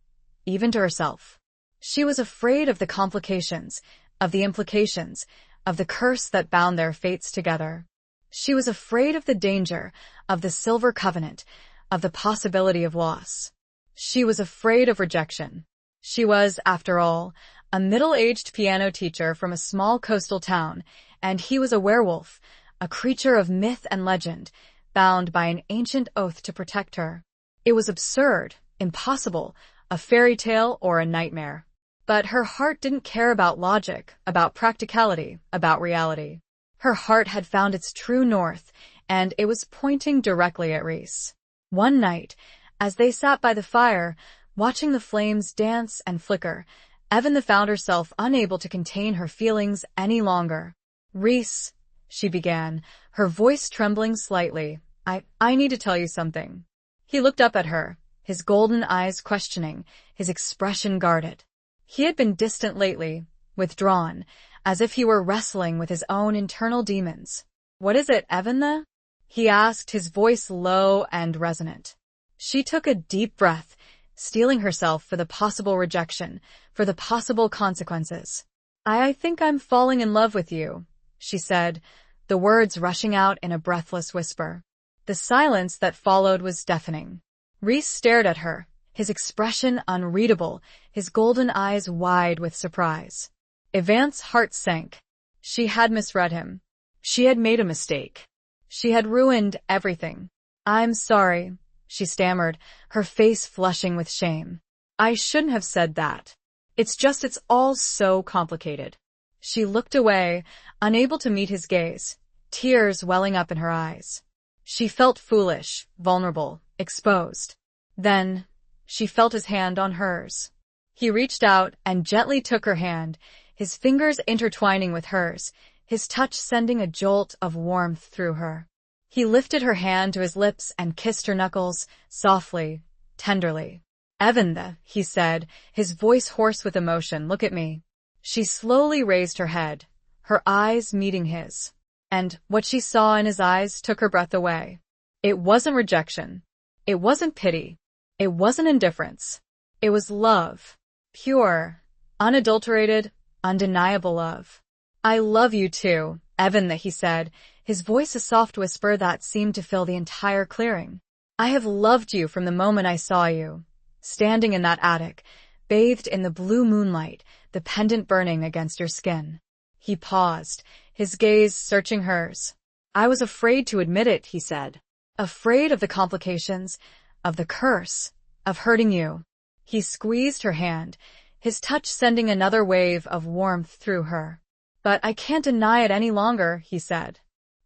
even to herself. She was afraid of the complications, of the implications, of the curse that bound their fates together. She was afraid of the danger, of the Silver Covenant, of the possibility of loss. She was afraid of rejection. She was, after all, a middle-aged piano teacher from a small coastal town, and he was a werewolf, a creature of myth and legend, bound by an ancient oath to protect her. It was absurd, impossible, a fairy tale or a nightmare. But her heart didn't care about logic, about practicality, about reality. Her heart had found its true north, and it was pointing directly at Reese. One night, as they sat by the fire, watching the flames dance and flicker, Evan found herself unable to contain her feelings any longer. "Reese," she began, her voice trembling slightly, I need to tell you something." He looked up at her, his golden eyes questioning, his expression guarded. He had been distant lately, withdrawn, as if he were wrestling with his own internal demons. "What is it, Evan?" he asked, his voice low and resonant. She took a deep breath, steeling herself for the possible rejection, for the possible consequences. I think I'm falling in love with you," she said, the words rushing out in a breathless whisper. The silence that followed was deafening. Reese stared at her, his expression unreadable, his golden eyes wide with surprise. Evan's heart sank. She had misread him. She had made a mistake. She had ruined everything. "I'm sorry," she stammered, her face flushing with shame. "I shouldn't have said that. It's all so complicated." She looked away, unable to meet his gaze, tears welling up in her eyes. She felt foolish, vulnerable, exposed. Then, she felt his hand on hers. He reached out and gently took her hand, his fingers intertwining with hers, his touch sending a jolt of warmth through her. He lifted her hand to his lips and kissed her knuckles, softly, tenderly. "Evan," he said, his voice hoarse with emotion, "look at me." She slowly raised her head, her eyes meeting his. And what she saw in his eyes took her breath away. It wasn't rejection. It wasn't pity. It wasn't indifference. It was love. Pure, unadulterated, undeniable love. "I love you too, Evan," he said, his voice a soft whisper that seemed to fill the entire clearing. "I have loved you from the moment I saw you, standing in that attic, bathed in the blue moonlight, the pendant burning against your skin." He paused, his gaze searching hers. "I was afraid to admit it," he said. "Afraid of the complications, of the curse, of hurting you." He squeezed her hand, his touch sending another wave of warmth through her. "But I can't deny it any longer," he said.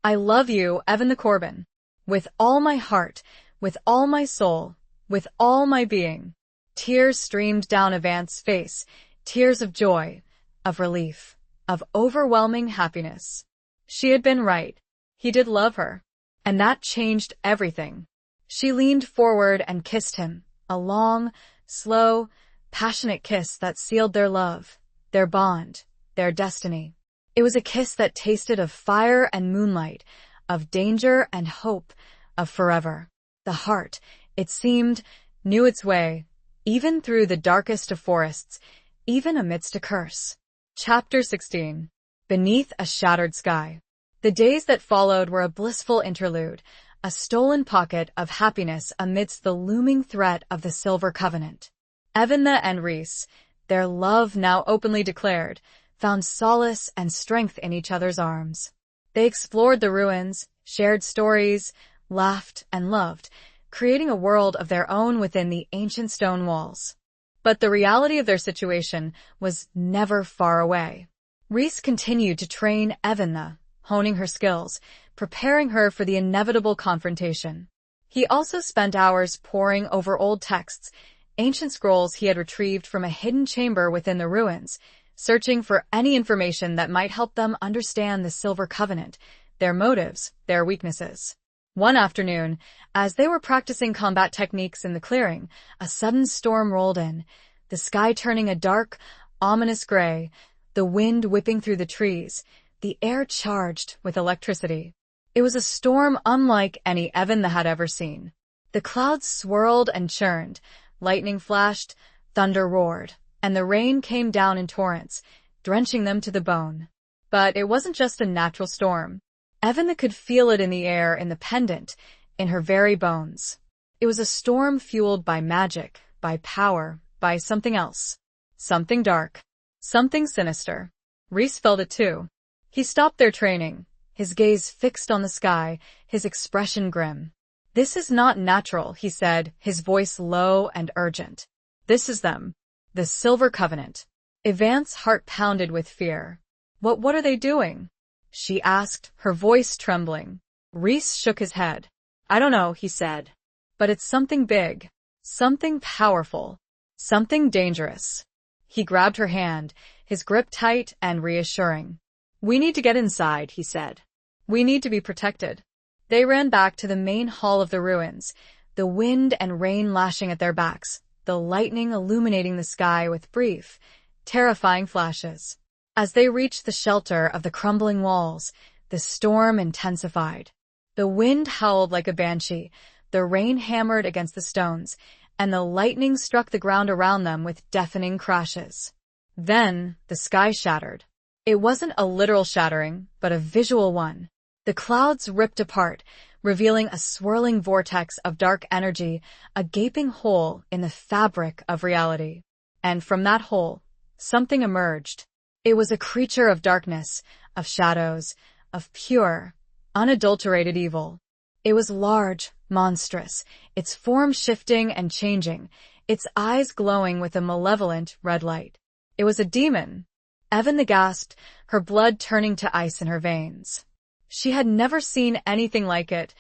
"I love you, Evan Corbin. With all my heart, with all my soul, with all my being." Tears streamed down Evan's face, tears of joy, of relief, of overwhelming happiness. She had been right. He did love her. And that changed everything. She leaned forward and kissed him, a long, slow, passionate kiss that sealed their love, their bond, their destiny. It was a kiss that tasted of fire and moonlight, of danger and hope, of forever. The heart, it seemed, knew its way, even through the darkest of forests, even amidst a curse. Chapter 16. Beneath a Shattered Sky. The days that followed were a blissful interlude, a stolen pocket of happiness amidst the looming threat of the Silver Covenant. Evan and Reese, their love now openly declared, found solace and strength in each other's arms. They explored the ruins, shared stories, laughed and loved, creating a world of their own within the ancient stone walls. But the reality of their situation was never far away. Reese continued to train Evan, honing her skills, preparing her for the inevitable confrontation. He also spent hours poring over old texts, ancient scrolls he had retrieved from a hidden chamber within the ruins, searching for any information that might help them understand the Silver Covenant, their motives, their weaknesses. One afternoon, as they were practicing combat techniques in the clearing, a sudden storm rolled in, the sky turning a dark, ominous gray, the wind whipping through the trees, the air charged with electricity. It was a storm unlike any Evan had ever seen. The clouds swirled and churned, lightning flashed, thunder roared, and the rain came down in torrents, drenching them to the bone. But it wasn't just a natural storm. Evan could feel it in the air, in the pendant, in her very bones. It was a storm fueled by magic, by power, by something else. Something dark. Something sinister. Reese felt it too. He stopped their training, his gaze fixed on the sky, his expression grim. "This is not natural," he said, his voice low and urgent. "This is them. The Silver Covenant." Evan's heart pounded with fear. What are they doing?" she asked, her voice trembling. Reese shook his head. "I don't know," he said. But it's something big, something powerful, something dangerous. He grabbed her hand, his grip tight and reassuring. We need to get inside, he said. We need to be protected. They ran back to the main hall of the ruins, the wind and rain lashing at their backs, the lightning illuminating the sky with brief, terrifying flashes. As they reached the shelter of the crumbling walls, the storm intensified. The wind howled like a banshee, the rain hammered against the stones, and the lightning struck the ground around them with deafening crashes. Then, the sky shattered. It wasn't a literal shattering, but a visual one. The clouds ripped apart, revealing a swirling vortex of dark energy, a gaping hole in the fabric of reality. And from that hole, something emerged. It was a creature of darkness, of shadows, of pure, unadulterated evil. It was large, monstrous, its form shifting and changing, its eyes glowing with a malevolent red light. It was a demon. Evan gasped, her blood turning to ice in her veins. She had never seen anything like it,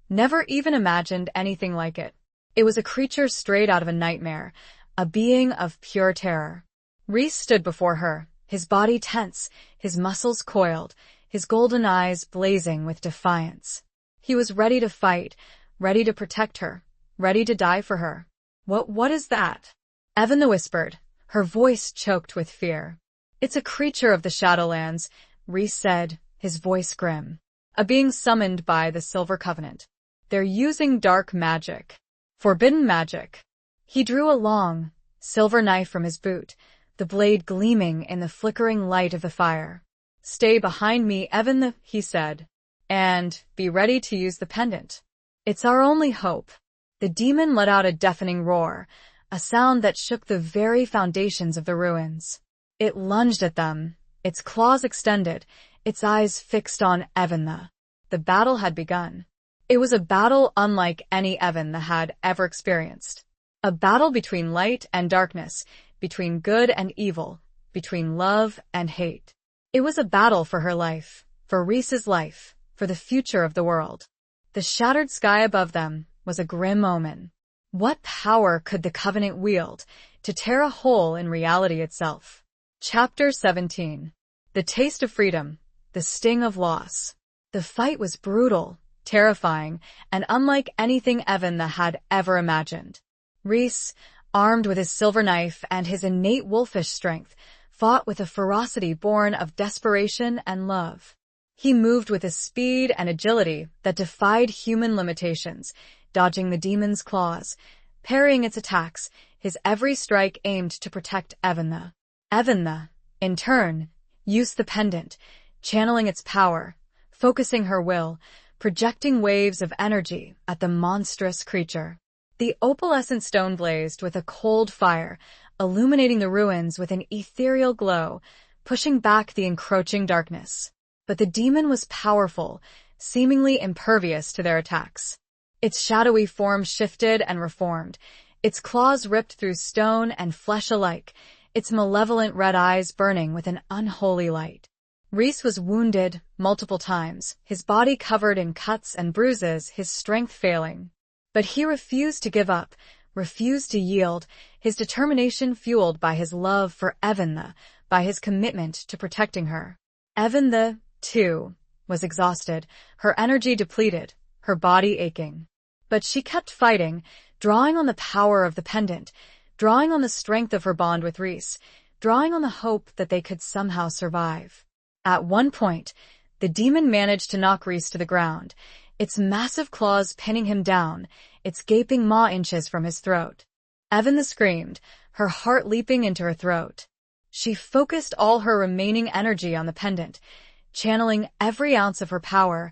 never even imagined anything like it. It was a creature straight out of a nightmare, a being of pure terror. Rhys stood before her, his body tense, his muscles coiled, his golden eyes blazing with defiance. He was ready to fight, ready to protect her, ready to die for her. What is that? Evan whispered, her voice choked with fear. It's a creature of the Shadowlands, Rhys said, his voice grim. A being summoned by the Silver Covenant. They're using dark magic. Forbidden magic. He drew a long, silver knife from his boot, the blade gleaming in the flickering light of the fire. Stay behind me, Evan, he said. And be ready to use the pendant. It's our only hope. The demon let out a deafening roar, a sound that shook the very foundations of the ruins. It lunged at them, its claws extended, its eyes fixed on Evan. The battle had begun. It was a battle unlike any Evan had ever experienced. A battle between light and darkness, between good and evil, between love and hate. It was a battle for her life, for Rhys's life, for the future of the world. The shattered sky above them was a grim omen. What power could the Covenant wield to tear a hole in reality itself? Chapter 17. The taste of freedom, the sting of loss. The fight was brutal, terrifying, and unlike anything Evan had ever imagined. Rhys, armed with his silver knife and his innate wolfish strength, fought with a ferocity born of desperation and love. He moved with a speed and agility that defied human limitations, dodging the demon's claws, parrying its attacks, his every strike aimed to protect Evan. Evan, in turn, used the pendant, channeling its power, focusing her will, projecting waves of energy at the monstrous creature. The opalescent stone blazed with a cold fire, illuminating the ruins with an ethereal glow, pushing back the encroaching darkness. But the demon was powerful, seemingly impervious to their attacks. Its shadowy form shifted and reformed, its claws ripped through stone and flesh alike, its malevolent red eyes burning with an unholy light. Rhys was wounded multiple times, his body covered in cuts and bruises, his strength failing. But he refused to give up, refused to yield, his determination fueled by his love for Evan, by his commitment to protecting her. Evan, too, was exhausted, her energy depleted, her body aching. But she kept fighting, drawing on the power of the pendant, drawing on the strength of her bond with Rhys, drawing on the hope that they could somehow survive. At one point, the demon managed to knock Rhys to the ground, its massive claws pinning him down, its gaping maw inches from his throat. Evan screamed, her heart leaping into her throat. She focused all her remaining energy on the pendant, channeling every ounce of her power,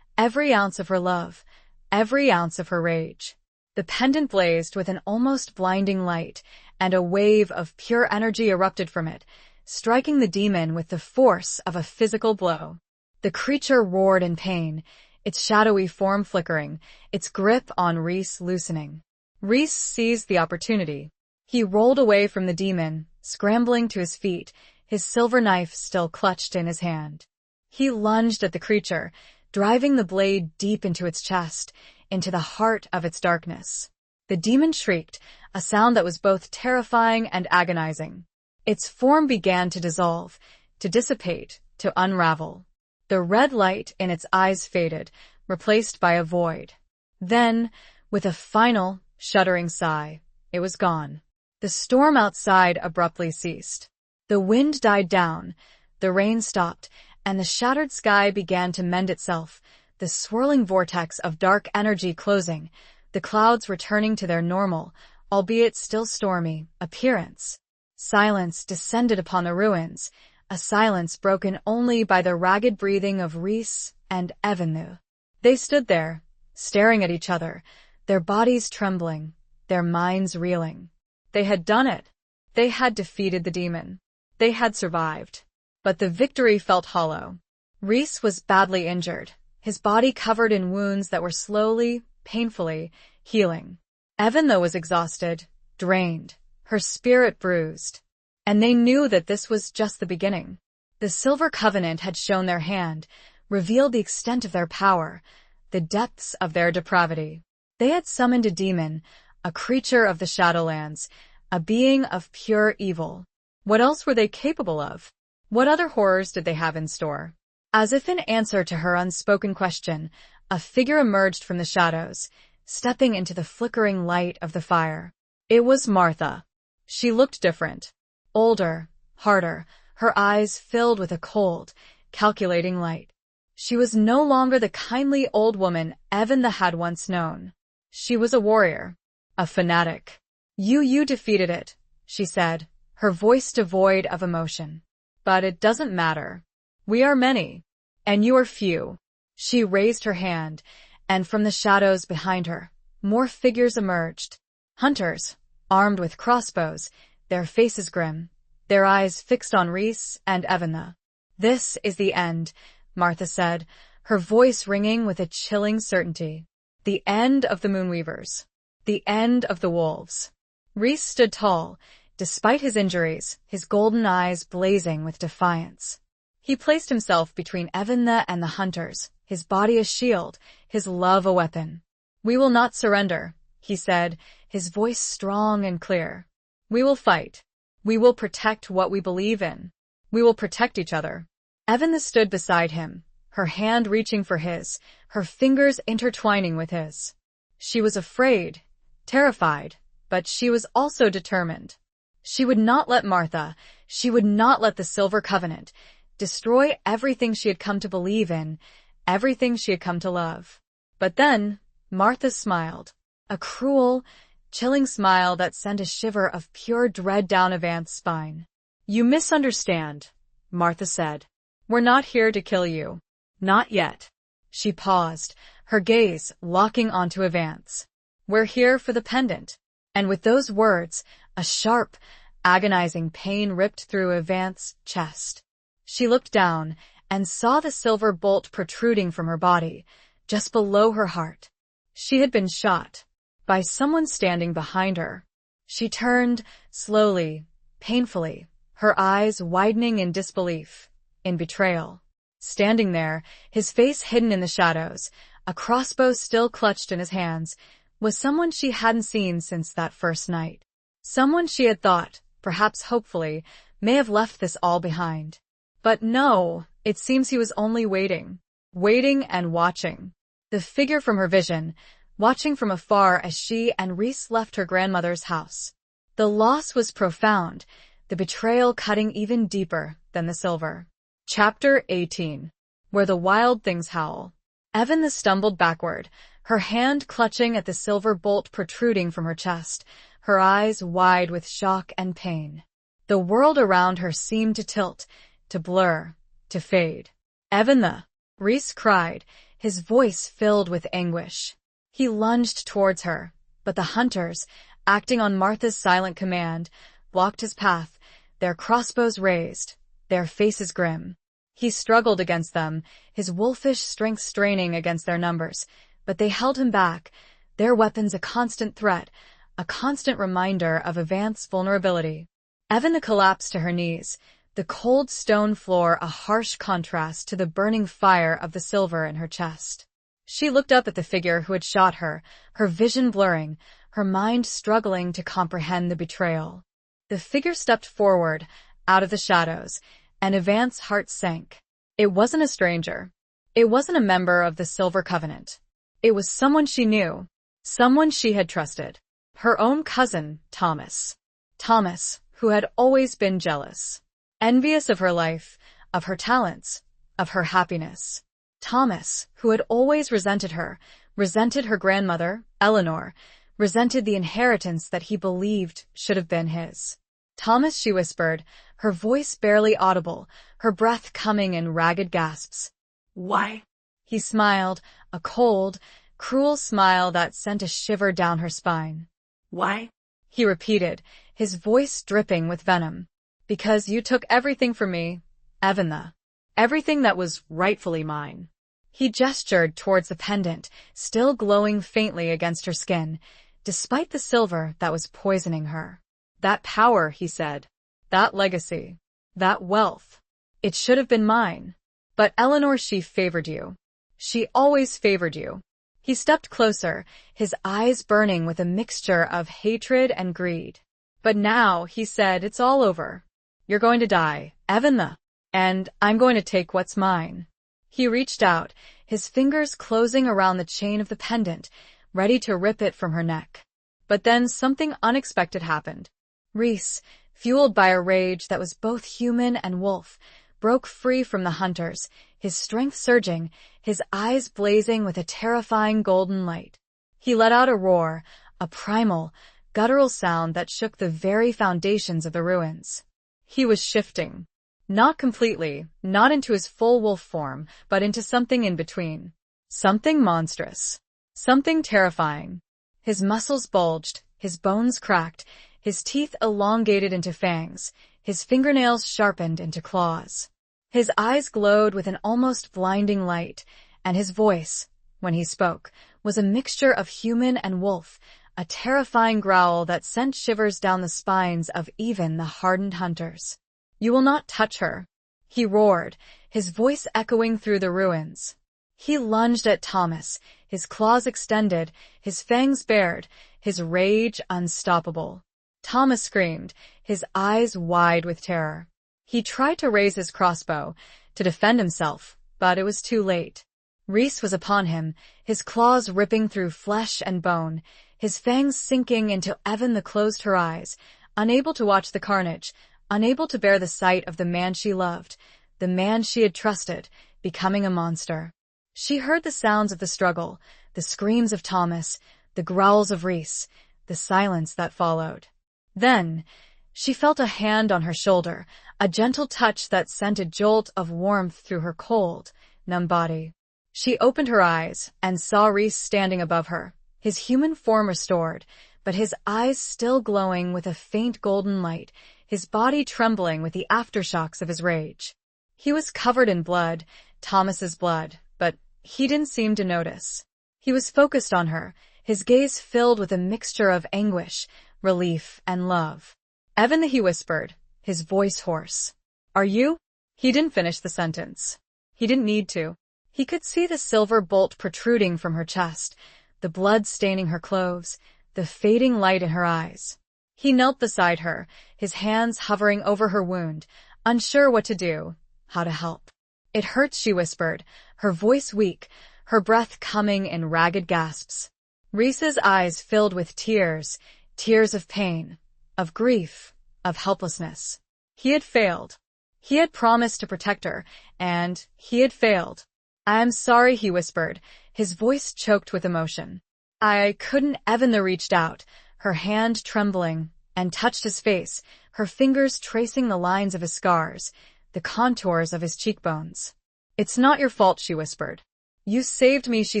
every ounce of her love, every ounce of her rage. The pendant blazed with an almost blinding light, and a wave of pure energy erupted from it, striking the demon with the force of a physical blow. The creature roared in pain, its shadowy form flickering, its grip on Rhys loosening. Rhys seized the opportunity. He rolled away from the demon, scrambling to his feet, his silver knife still clutched in his hand. He lunged at the creature, driving the blade deep into its chest, into the heart of its darkness. The demon shrieked, a sound that was both terrifying and agonizing. Its form began to dissolve, to dissipate, to unravel. The red light in its eyes faded, replaced by a void. Then, with a final, shuddering sigh, it was gone. The storm outside abruptly ceased. The wind died down, the rain stopped, and the shattered sky began to mend itself, the swirling vortex of dark energy closing, the clouds returning to their normal, albeit still stormy, appearance. Silence descended upon the ruins, a silence broken only by the ragged breathing of Rhys and Evan. They stood there, staring at each other, their bodies trembling, their minds reeling. They had done it. They had defeated the demon. They had survived. But the victory felt hollow. Rhys was badly injured, his body covered in wounds that were slowly, painfully, healing. Evan, though, was exhausted, drained, her spirit bruised. And they knew that this was just the beginning. The Silver Covenant had shown their hand, revealed the extent of their power, the depths of their depravity. They had summoned a demon, a creature of the Shadowlands, a being of pure evil. What else were they capable of? What other horrors did they have in store? As if in answer to her unspoken question, a figure emerged from the shadows, stepping into the flickering light of the fire. It was Martha. She looked different. Older, harder, her eyes filled with a cold, calculating light. She was no longer the kindly old woman Evan had once known. She was a warrior, a fanatic. You defeated it, she said, her voice devoid of emotion. But it doesn't matter. We are many, and you are few. She raised her hand, and from the shadows behind her, more figures emerged. Hunters, armed with crossbows, their faces grim, their eyes fixed on Rhys and Evan. This is the end, Martha said, her voice ringing with a chilling certainty. The end of the Moonweavers. The end of the wolves. Rhys stood tall, despite his injuries, his golden eyes blazing with defiance. He placed himself between Evan and the hunters, his body a shield, his love a weapon. We will not surrender, he said, his voice strong and clear. We will fight. We will protect what we believe in. We will protect each other. Evan stood beside him, her hand reaching for his, her fingers intertwining with his. She was afraid, terrified, but she was also determined. She would not let Martha, she would not let the Silver Covenant, destroy everything she had come to believe in, everything she had come to love. But then, Martha smiled, a cruel, chilling smile that sent a shiver of pure dread down Evan's spine. You misunderstand, Martha said. We're not here to kill you. Not yet. She paused, her gaze locking onto Evan's. We're here for the pendant. And with those words, a sharp, agonizing pain ripped through Evan's chest. She looked down and saw the silver bolt protruding from her body, just below her heart. She had been shot by someone standing behind her. She turned, slowly, painfully, her eyes widening in disbelief, in betrayal. Standing there, his face hidden in the shadows, a crossbow still clutched in his hands, was someone she hadn't seen since that first night. Someone she had thought, perhaps hopefully, may have left this all behind. But no, it seems he was only waiting and watching. The figure from her vision, watching from afar as she and Rhys left her grandmother's house. The loss was profound, the betrayal cutting even deeper than the silver. Chapter 18. Where the Wild Things Howl. Evan stumbled backward, her hand clutching at the silver bolt protruding from her chest, her eyes wide with shock and pain. The world around her seemed to tilt, to blur, to fade. Evan, Rhys cried, his voice filled with anguish. He lunged towards her, but the hunters, acting on Martha's silent command, blocked his path, their crossbows raised, their faces grim. He struggled against them, his wolfish strength straining against their numbers, but they held him back, their weapons a constant threat, a constant reminder of Evan's vulnerability. Evan collapsed to her knees, the cold stone floor a harsh contrast to the burning fire of the silver in her chest. She looked up at the figure who had shot her, her vision blurring, her mind struggling to comprehend the betrayal. The figure stepped forward, out of the shadows, and Yvan's heart sank. It wasn't a stranger. It wasn't a member of the Silver Covenant. It was someone she knew, someone she had trusted. Her own cousin, Thomas. Thomas, who had always been jealous. Envious of her life, of her talents, of her happiness. Thomas, who had always resented her grandmother, Eleanor, resented the inheritance that he believed should have been his. Thomas, she whispered, her voice barely audible, her breath coming in ragged gasps. Why? He smiled, a cold, cruel smile that sent a shiver down her spine. Why? He repeated, his voice dripping with venom. Because you took everything from me, Evan, everything that was rightfully mine. He gestured towards the pendant, still glowing faintly against her skin, despite the silver that was poisoning her. That power, he said. That legacy. That wealth. It should have been mine. But Eleanor, she favored you. She always favored you. He stepped closer, his eyes burning with a mixture of hatred and greed. But now, he said, it's all over. You're going to die, Evan, and I'm going to take what's mine. He reached out, his fingers closing around the chain of the pendant, ready to rip it from her neck. But then something unexpected happened. Rhys, fueled by a rage that was both human and wolf, broke free from the hunters, his strength surging, his eyes blazing with a terrifying golden light. He let out a roar, a primal, guttural sound that shook the very foundations of the ruins. He was shifting. Not completely, not into his full wolf form, but into something in between. Something monstrous. Something terrifying. His muscles bulged, his bones cracked, his teeth elongated into fangs, his fingernails sharpened into claws. His eyes glowed with an almost blinding light, and his voice, when he spoke, was a mixture of human and wolf, a terrifying growl that sent shivers down the spines of even the hardened hunters. You will not touch her, he roared, his voice echoing through the ruins. He lunged at Thomas, his claws extended, his fangs bared, his rage unstoppable. Thomas screamed, his eyes wide with terror. He tried to raise his crossbow, to defend himself, but it was too late. Rhys was upon him, his claws ripping through flesh and bone, his fangs sinking into Evan that closed her eyes, unable to watch the carnage, unable to bear the sight of the man she loved, the man she had trusted, becoming a monster. She heard the sounds of the struggle, the screams of Thomas, the growls of Rhys, the silence that followed. Then, she felt a hand on her shoulder, a gentle touch that sent a jolt of warmth through her cold, numb body. She opened her eyes and saw Rhys standing above her, his human form restored, but his eyes still glowing with a faint golden light, his body trembling with the aftershocks of his rage. He was covered in blood, Thomas's blood, but he didn't seem to notice. He was focused on her, his gaze filled with a mixture of anguish, relief, and love. Evan, he whispered, his voice hoarse. Are you? He didn't finish the sentence. He didn't need to. He could see the silver bolt protruding from her chest, the blood staining her clothes, the fading light in her eyes. He knelt beside her, his hands hovering over her wound, unsure what to do, how to help. It hurts, she whispered, her voice weak, her breath coming in ragged gasps. Rhys's eyes filled with tears, tears of pain, of grief, of helplessness. He had failed. He had promised to protect her, and he had failed. I am sorry, he whispered, his voice choked with emotion. I couldn't. Evan reached out, her hand trembling, and touched his face, her fingers tracing the lines of his scars, the contours of his cheekbones. It's not your fault, she whispered. You saved me, she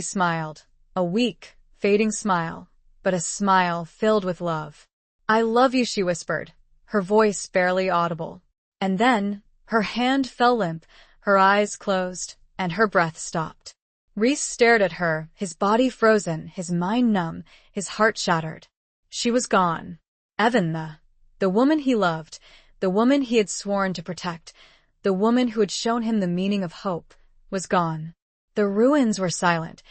smiled, a weak, fading smile, but a smile filled with love. I love you, she whispered, her voice barely audible. And then, her hand fell limp, her eyes closed, and her breath stopped. Rhys stared at her, his body frozen, his mind numb, his heart shattered. She was gone. Evan, the woman he loved, the woman he had sworn to protect, the woman who had shown him the meaning of hope, was gone. The ruins were silent,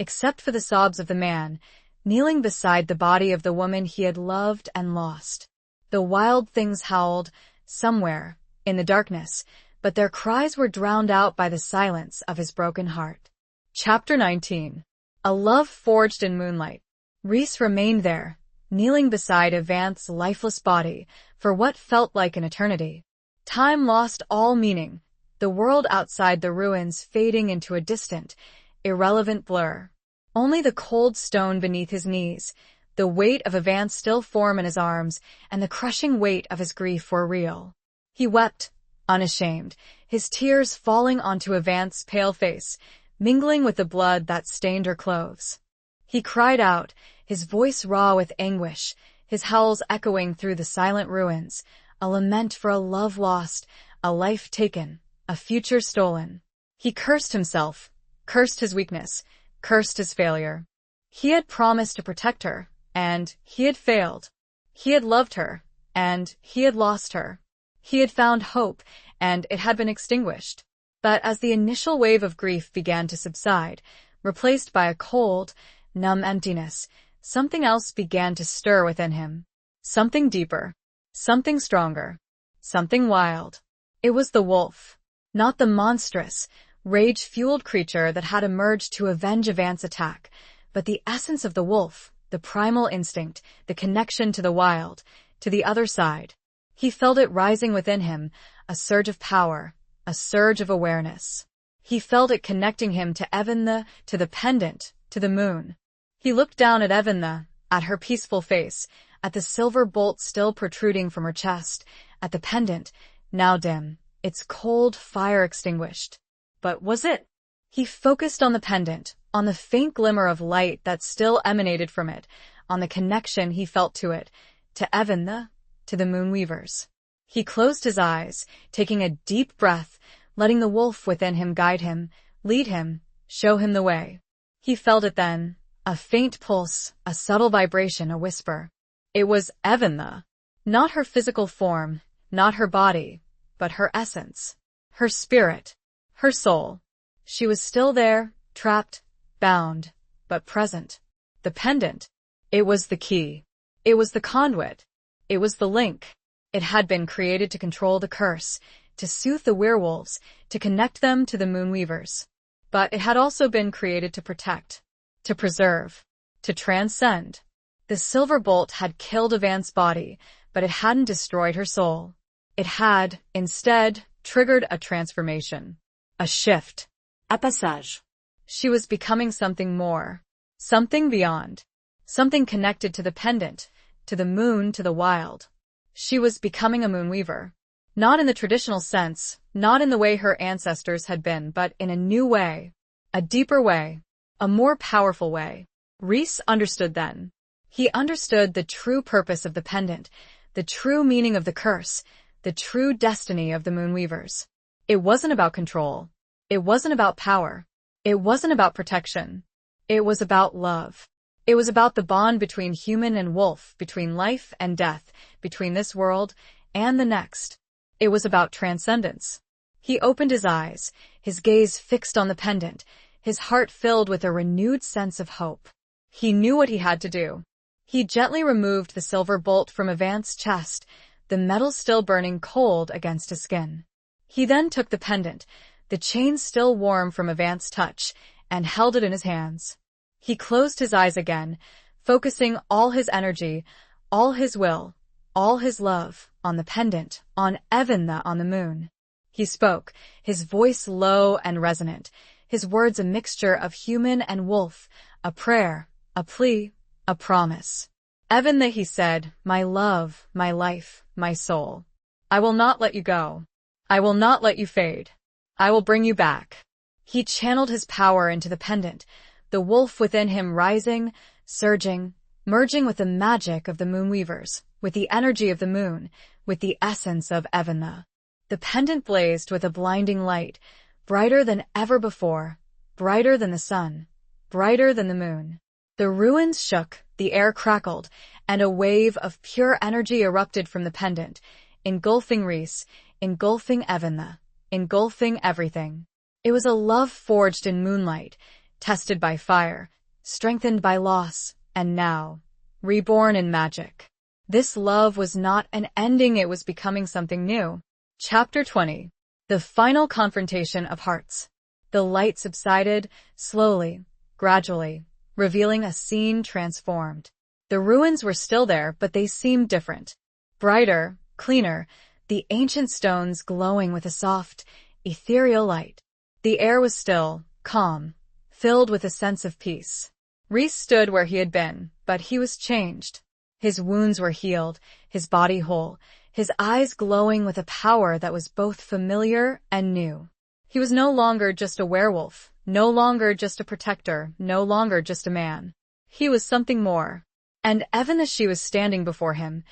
except for the sobs of the man, kneeling beside the body of the woman he had loved and lost. The wild things howled, somewhere, in the darkness, but their cries were drowned out by the silence of his broken heart. Chapter 19. A Love Forged in Moonlight. Rhys remained there, kneeling beside Evanth's lifeless body, for what felt like an eternity. Time lost all meaning, the world outside the ruins fading into a distant, irrelevant blur. Only the cold stone beneath his knees, the weight of Evanth's still form in his arms, and the crushing weight of his grief were real. He wept, unashamed, his tears falling onto Evanth's pale face, mingling with the blood that stained her clothes. He cried out, his voice raw with anguish, his howls echoing through the silent ruins, a lament for a love lost, a life taken, a future stolen. He cursed himself, cursed his weakness, cursed his failure. He had promised to protect her, and he had failed. He had loved her, and he had lost her. He had found hope, and it had been extinguished. But as the initial wave of grief began to subside, replaced by a cold, numb emptiness, something else began to stir within him. Something deeper, something stronger, something wild. It was the wolf, not the monstrous, rage-fueled creature that had emerged to avenge Evanth's attack, but the essence of the wolf, the primal instinct, the connection to the wild, to the other side. He felt it rising within him, a surge of power, a surge of awareness. He felt it connecting him to Eventha, to the pendant, to the moon. He looked down at Eventha, at her peaceful face, at the silver bolt still protruding from her chest, at the pendant, now dim, its cold fire extinguished. But was it? He focused on the pendant, on the faint glimmer of light that still emanated from it, on the connection he felt to it, to Eventha, to the Moonweavers. He closed his eyes, taking a deep breath, letting the wolf within him guide him, lead him, show him the way. He felt it then, a faint pulse, a subtle vibration, a whisper. It was Eventha. Not her physical form, not her body, but her essence, her spirit, her soul. She was still there, trapped, bound, but present. The pendant. It was the key. It was the conduit. It was the link. It had been created to control the curse, to soothe the werewolves, to connect them to the Moonweavers. But it had also been created to protect, to preserve, to transcend. The silver bolt had killed Evanth's body, but it hadn't destroyed her soul. It had, instead, triggered a transformation, a shift, a passage. She was becoming something more, something beyond, something connected to the pendant, to the moon, to the wild. She was becoming a Moonweaver. Not in the traditional sense, not in the way her ancestors had been, but in a new way, a deeper way, a more powerful way. Rhys understood then. He understood the true purpose of the pendant, the true meaning of the curse, the true destiny of the Moonweavers. It wasn't about control. It wasn't about power. It wasn't about protection. It was about love. It was about the bond between human and wolf, between life and death, between this world and the next. It was about transcendence. He opened his eyes, his gaze fixed on the pendant, his heart filled with a renewed sense of hope. He knew what he had to do. He gently removed the silver bolt from Evanth's chest, the metal still burning cold against his skin. He then took the pendant, the chain still warm from Evanth's touch, and held it in his hands. He closed his eyes again, focusing all his energy, all his will, all his love, on the pendant, on Eventha, on the moon. He spoke, his voice low and resonant, his words a mixture of human and wolf, a prayer, a plea, a promise. Eventha, he said, my love, my life, my soul. I will not let you go. I will not let you fade. I will bring you back. He channeled his power into the pendant, the wolf within him rising, surging, merging with the magic of the Moonweavers, with the energy of the moon, with the essence of Eventha. The pendant blazed with a blinding light, brighter than ever before, brighter than the sun, brighter than the moon. The ruins shook, the air crackled, and a wave of pure energy erupted from the pendant, engulfing Rhys, engulfing Eventha, engulfing everything. It was a love forged in moonlight, tested by fire, strengthened by loss, and now, reborn in magic. This love was not an ending, it was becoming something new. Chapter 20. The final confrontation of hearts. The light subsided, slowly, gradually, revealing a scene transformed. The ruins were still there, but they seemed different. Brighter, cleaner, the ancient stones glowing with a soft, ethereal light. The air was still, calm, filled with a sense of peace. Rhys stood where he had been, but he was changed. His wounds were healed, his body whole, his eyes glowing with a power that was both familiar and new. He was no longer just a werewolf, no longer just a protector, no longer just a man. He was something more. And even as she was standing before him,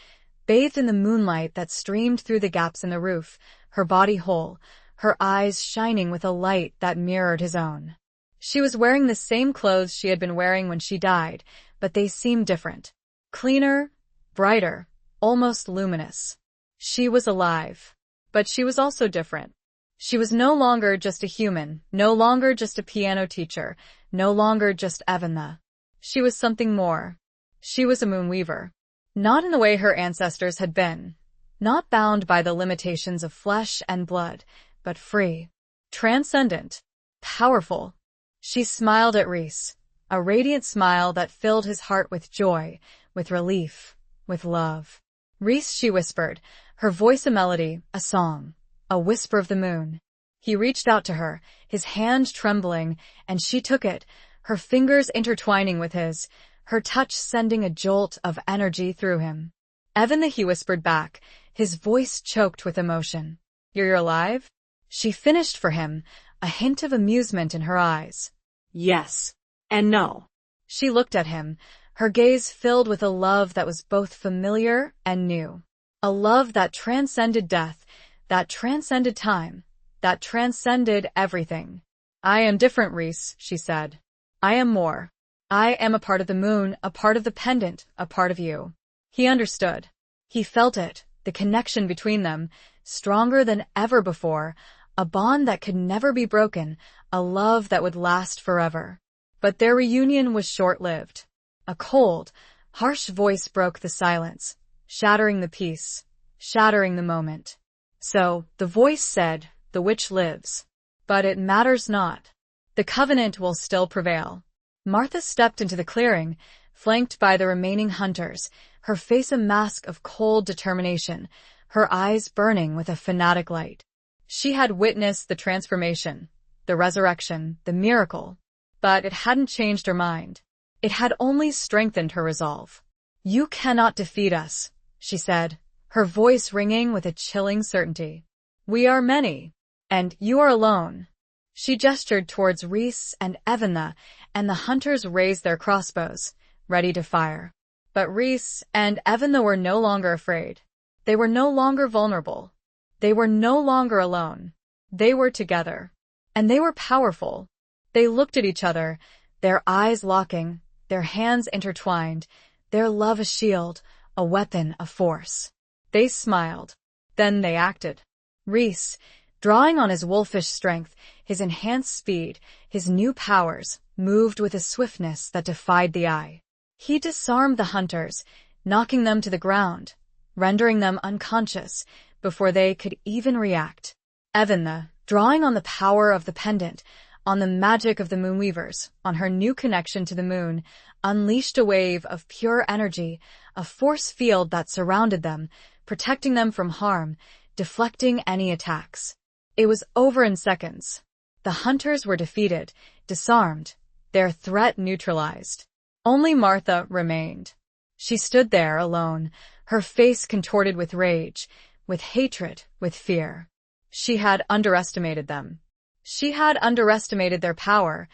bathed in the moonlight that streamed through the gaps in the roof, her body whole, her eyes shining with a light that mirrored his own. She was wearing the same clothes she had been wearing when she died, but they seemed different. Cleaner, brighter, almost luminous. She was alive. But she was also different. She was no longer just a human, no longer just a piano teacher, no longer just Evanna. She was something more. She was a moonweaver. Not in the way her ancestors had been. Not bound by the limitations of flesh and blood, but free. Transcendent. Powerful. She smiled at Rhys, a radiant smile that filled his heart with joy, with relief, with love. Rhys, she whispered, her voice a melody, a song, a whisper of the moon. He reached out to her, his hand trembling, and she took it, her fingers intertwining with his, her touch sending a jolt of energy through him. Evan, he whispered back, his voice choked with emotion. You're alive? She finished for him, a hint of amusement in her eyes. Yes. And no. She looked at him, her gaze filled with a love that was both familiar and new. A love that transcended death, that transcended time, that transcended everything. I am different, Rhys, she said. I am more. I am a part of the moon, a part of the pendant, a part of you. He understood. He felt it, the connection between them, stronger than ever before, a bond that could never be broken, a love that would last forever. But their reunion was short-lived. A cold, harsh voice broke the silence, shattering the peace, shattering the moment. So, the voice said, the witch lives. But it matters not. The covenant will still prevail. Martha stepped into the clearing, flanked by the remaining hunters, her face a mask of cold determination, her eyes burning with a fanatic light. She had witnessed the transformation, the resurrection, the miracle. But it hadn't changed her mind. It had only strengthened her resolve. You cannot defeat us, she said, her voice ringing with a chilling certainty. We are many, and you are alone. She gestured towards Rhys and Evanna, and the hunters raised their crossbows, ready to fire. But Rhys and Evanna were no longer afraid. They were no longer vulnerable. They were no longer alone. They were together. And they were powerful. They looked at each other, their eyes locking, their hands intertwined, their love a shield, a weapon, a force. They smiled. Then they acted. Rhys, drawing on his wolfish strength, his enhanced speed, his new powers, moved with a swiftness that defied the eye. He disarmed the hunters, knocking them to the ground, rendering them unconscious before they could even react. Evanna, drawing on the power of the pendant, on the magic of the moonweavers, on her new connection to the moon, unleashed a wave of pure energy, a force field that surrounded them, protecting them from harm, deflecting any attacks. It was over in seconds. The hunters were defeated, disarmed, their threat neutralized. Only Martha remained. She stood there alone, her face contorted with rage, with hatred, with fear. She had underestimated them. She had underestimated their power,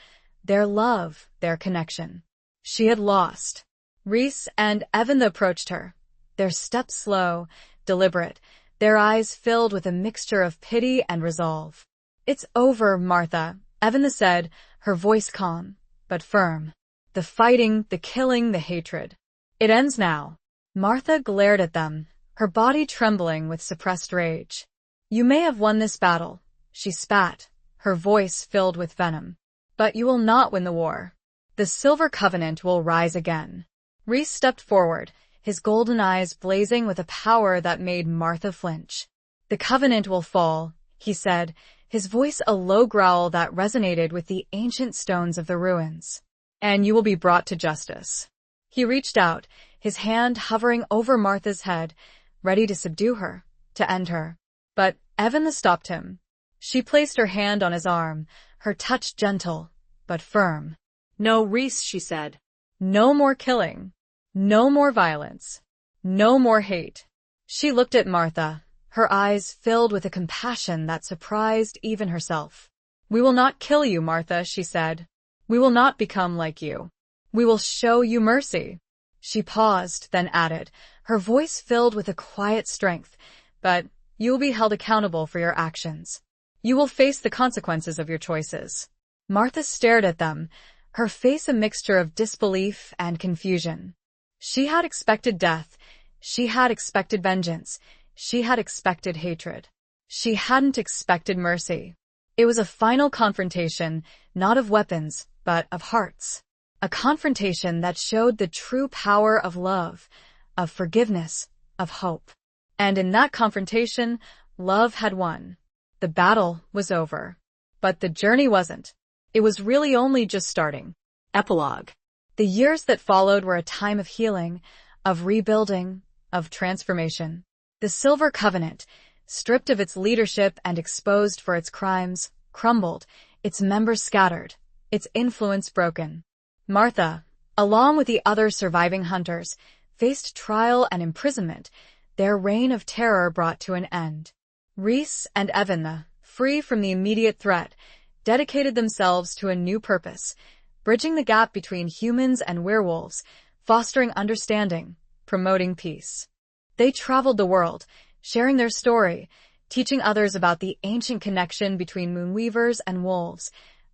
their love, their connection. She had lost. Rhys and Evanna approached her, their steps slow, deliberate, their eyes filled with a mixture of pity and resolve. It's over, Martha, Evanna said, her voice calm, but firm. The fighting, the killing, the hatred. It ends now. Martha glared at them, her body trembling with suppressed rage. You may have won this battle, she spat, her voice filled with venom. But you will not win the war. The Silver Covenant will rise again. Rhys stepped forward, his golden eyes blazing with a power that made Martha flinch. The Covenant will fall, he said, his voice a low growl that resonated with the ancient stones of the ruins. And you will be brought to justice. He reached out, his hand hovering over Martha's head, ready to subdue her, to end her. But Evan stopped him. She placed her hand on his arm, her touch gentle, but firm. No, Rhys, she said. No more killing. No more violence. No more hate. She looked at Martha, her eyes filled with a compassion that surprised even herself. We will not kill you, Martha, she said. We will not become like you. We will show you mercy. She paused, then added, her voice filled with a quiet strength, but you will be held accountable for your actions. You will face the consequences of your choices. Martha stared at them, her face a mixture of disbelief and confusion. She had expected death. She had expected vengeance. She had expected hatred. She hadn't expected mercy. It was a final confrontation, not of weapons, but of hearts. A confrontation that showed the true power of love, of forgiveness, of hope. And in that confrontation, love had won. The battle was over. But the journey wasn't. It was really only just starting. Epilogue. The years that followed were a time of healing, of rebuilding, of transformation. The Silver Covenant, stripped of its leadership and exposed for its crimes, crumbled, its members scattered, its influence broken. Martha, along with the other surviving hunters, faced trial and imprisonment, their reign of terror brought to an end. Rhys and Evan, free from the immediate threat, dedicated themselves to a new purpose, bridging the gap between humans and werewolves, fostering understanding, promoting peace. They traveled the world, sharing their story, teaching others about the ancient connection between moonweavers and wolves,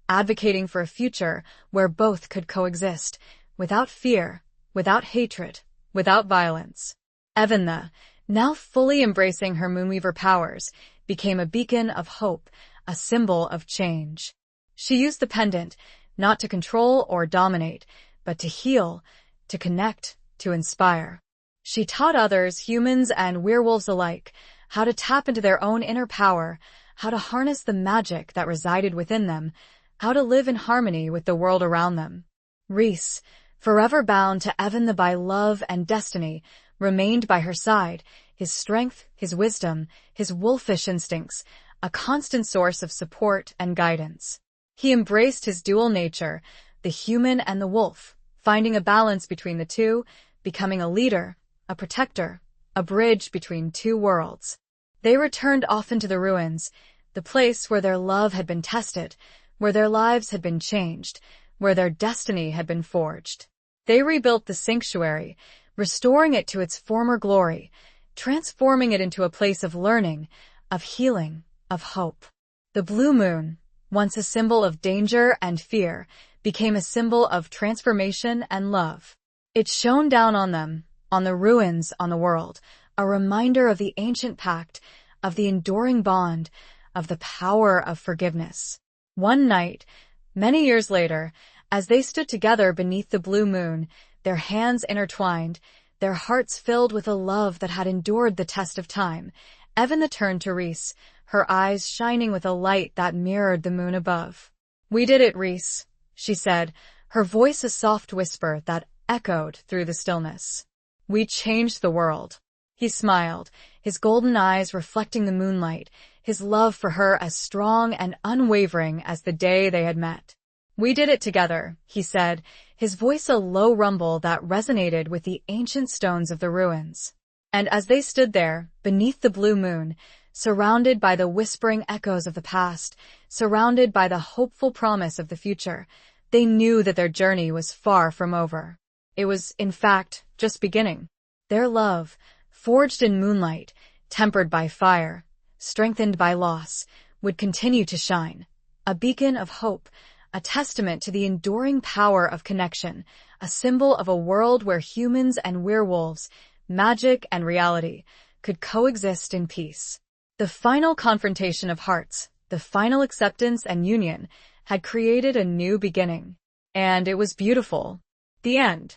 advocating for a future where both could coexist, without fear, without hatred, without violence. Evan, now fully embracing her moonweaver powers, became a beacon of hope, a symbol of change. She used the pendant, not to control or dominate, but to heal, to connect, to inspire. She taught others, humans and werewolves alike, how to tap into their own inner power, how to harness the magic that resided within them, how to live in harmony with the world around them. Rhys, forever bound to Evan by love and destiny, remained by her side, his strength, his wisdom, his wolfish instincts, a constant source of support and guidance. He embraced his dual nature, the human and the wolf, finding a balance between the two, becoming a leader, a protector, a bridge between two worlds. They returned often to the ruins, the place where their love had been tested, where their lives had been changed, where their destiny had been forged. They rebuilt the sanctuary, restoring it to its former glory, transforming it into a place of learning, of healing, of hope. The blue moon, once a symbol of danger and fear, became a symbol of transformation and love. It shone down on them, on the ruins, on the world, a reminder of the ancient pact, of the enduring bond, of the power of forgiveness. One night, many years later, as they stood together beneath the blue moon, their hands intertwined, their hearts filled with a love that had endured the test of time, Evan turned to Rhys, her eyes shining with a light that mirrored the moon above. "We did it, Rhys," she said, her voice a soft whisper that echoed through the stillness. "We changed the world." He smiled, his golden eyes reflecting the moonlight, his love for her as strong and unwavering as the day they had met. "We did it together," he said, his voice a low rumble that resonated with the ancient stones of the ruins. And as they stood there, beneath the blue moon, surrounded by the whispering echoes of the past, surrounded by the hopeful promise of the future, they knew that their journey was far from over. It was, in fact, just beginning. Their love, forged in moonlight, tempered by fire, strengthened by loss, would continue to shine, a beacon of hope, a testament to the enduring power of connection, a symbol of a world where humans and werewolves, magic and reality, could coexist in peace. The final confrontation of hearts, the final acceptance and union, had created a new beginning. And it was beautiful. The end.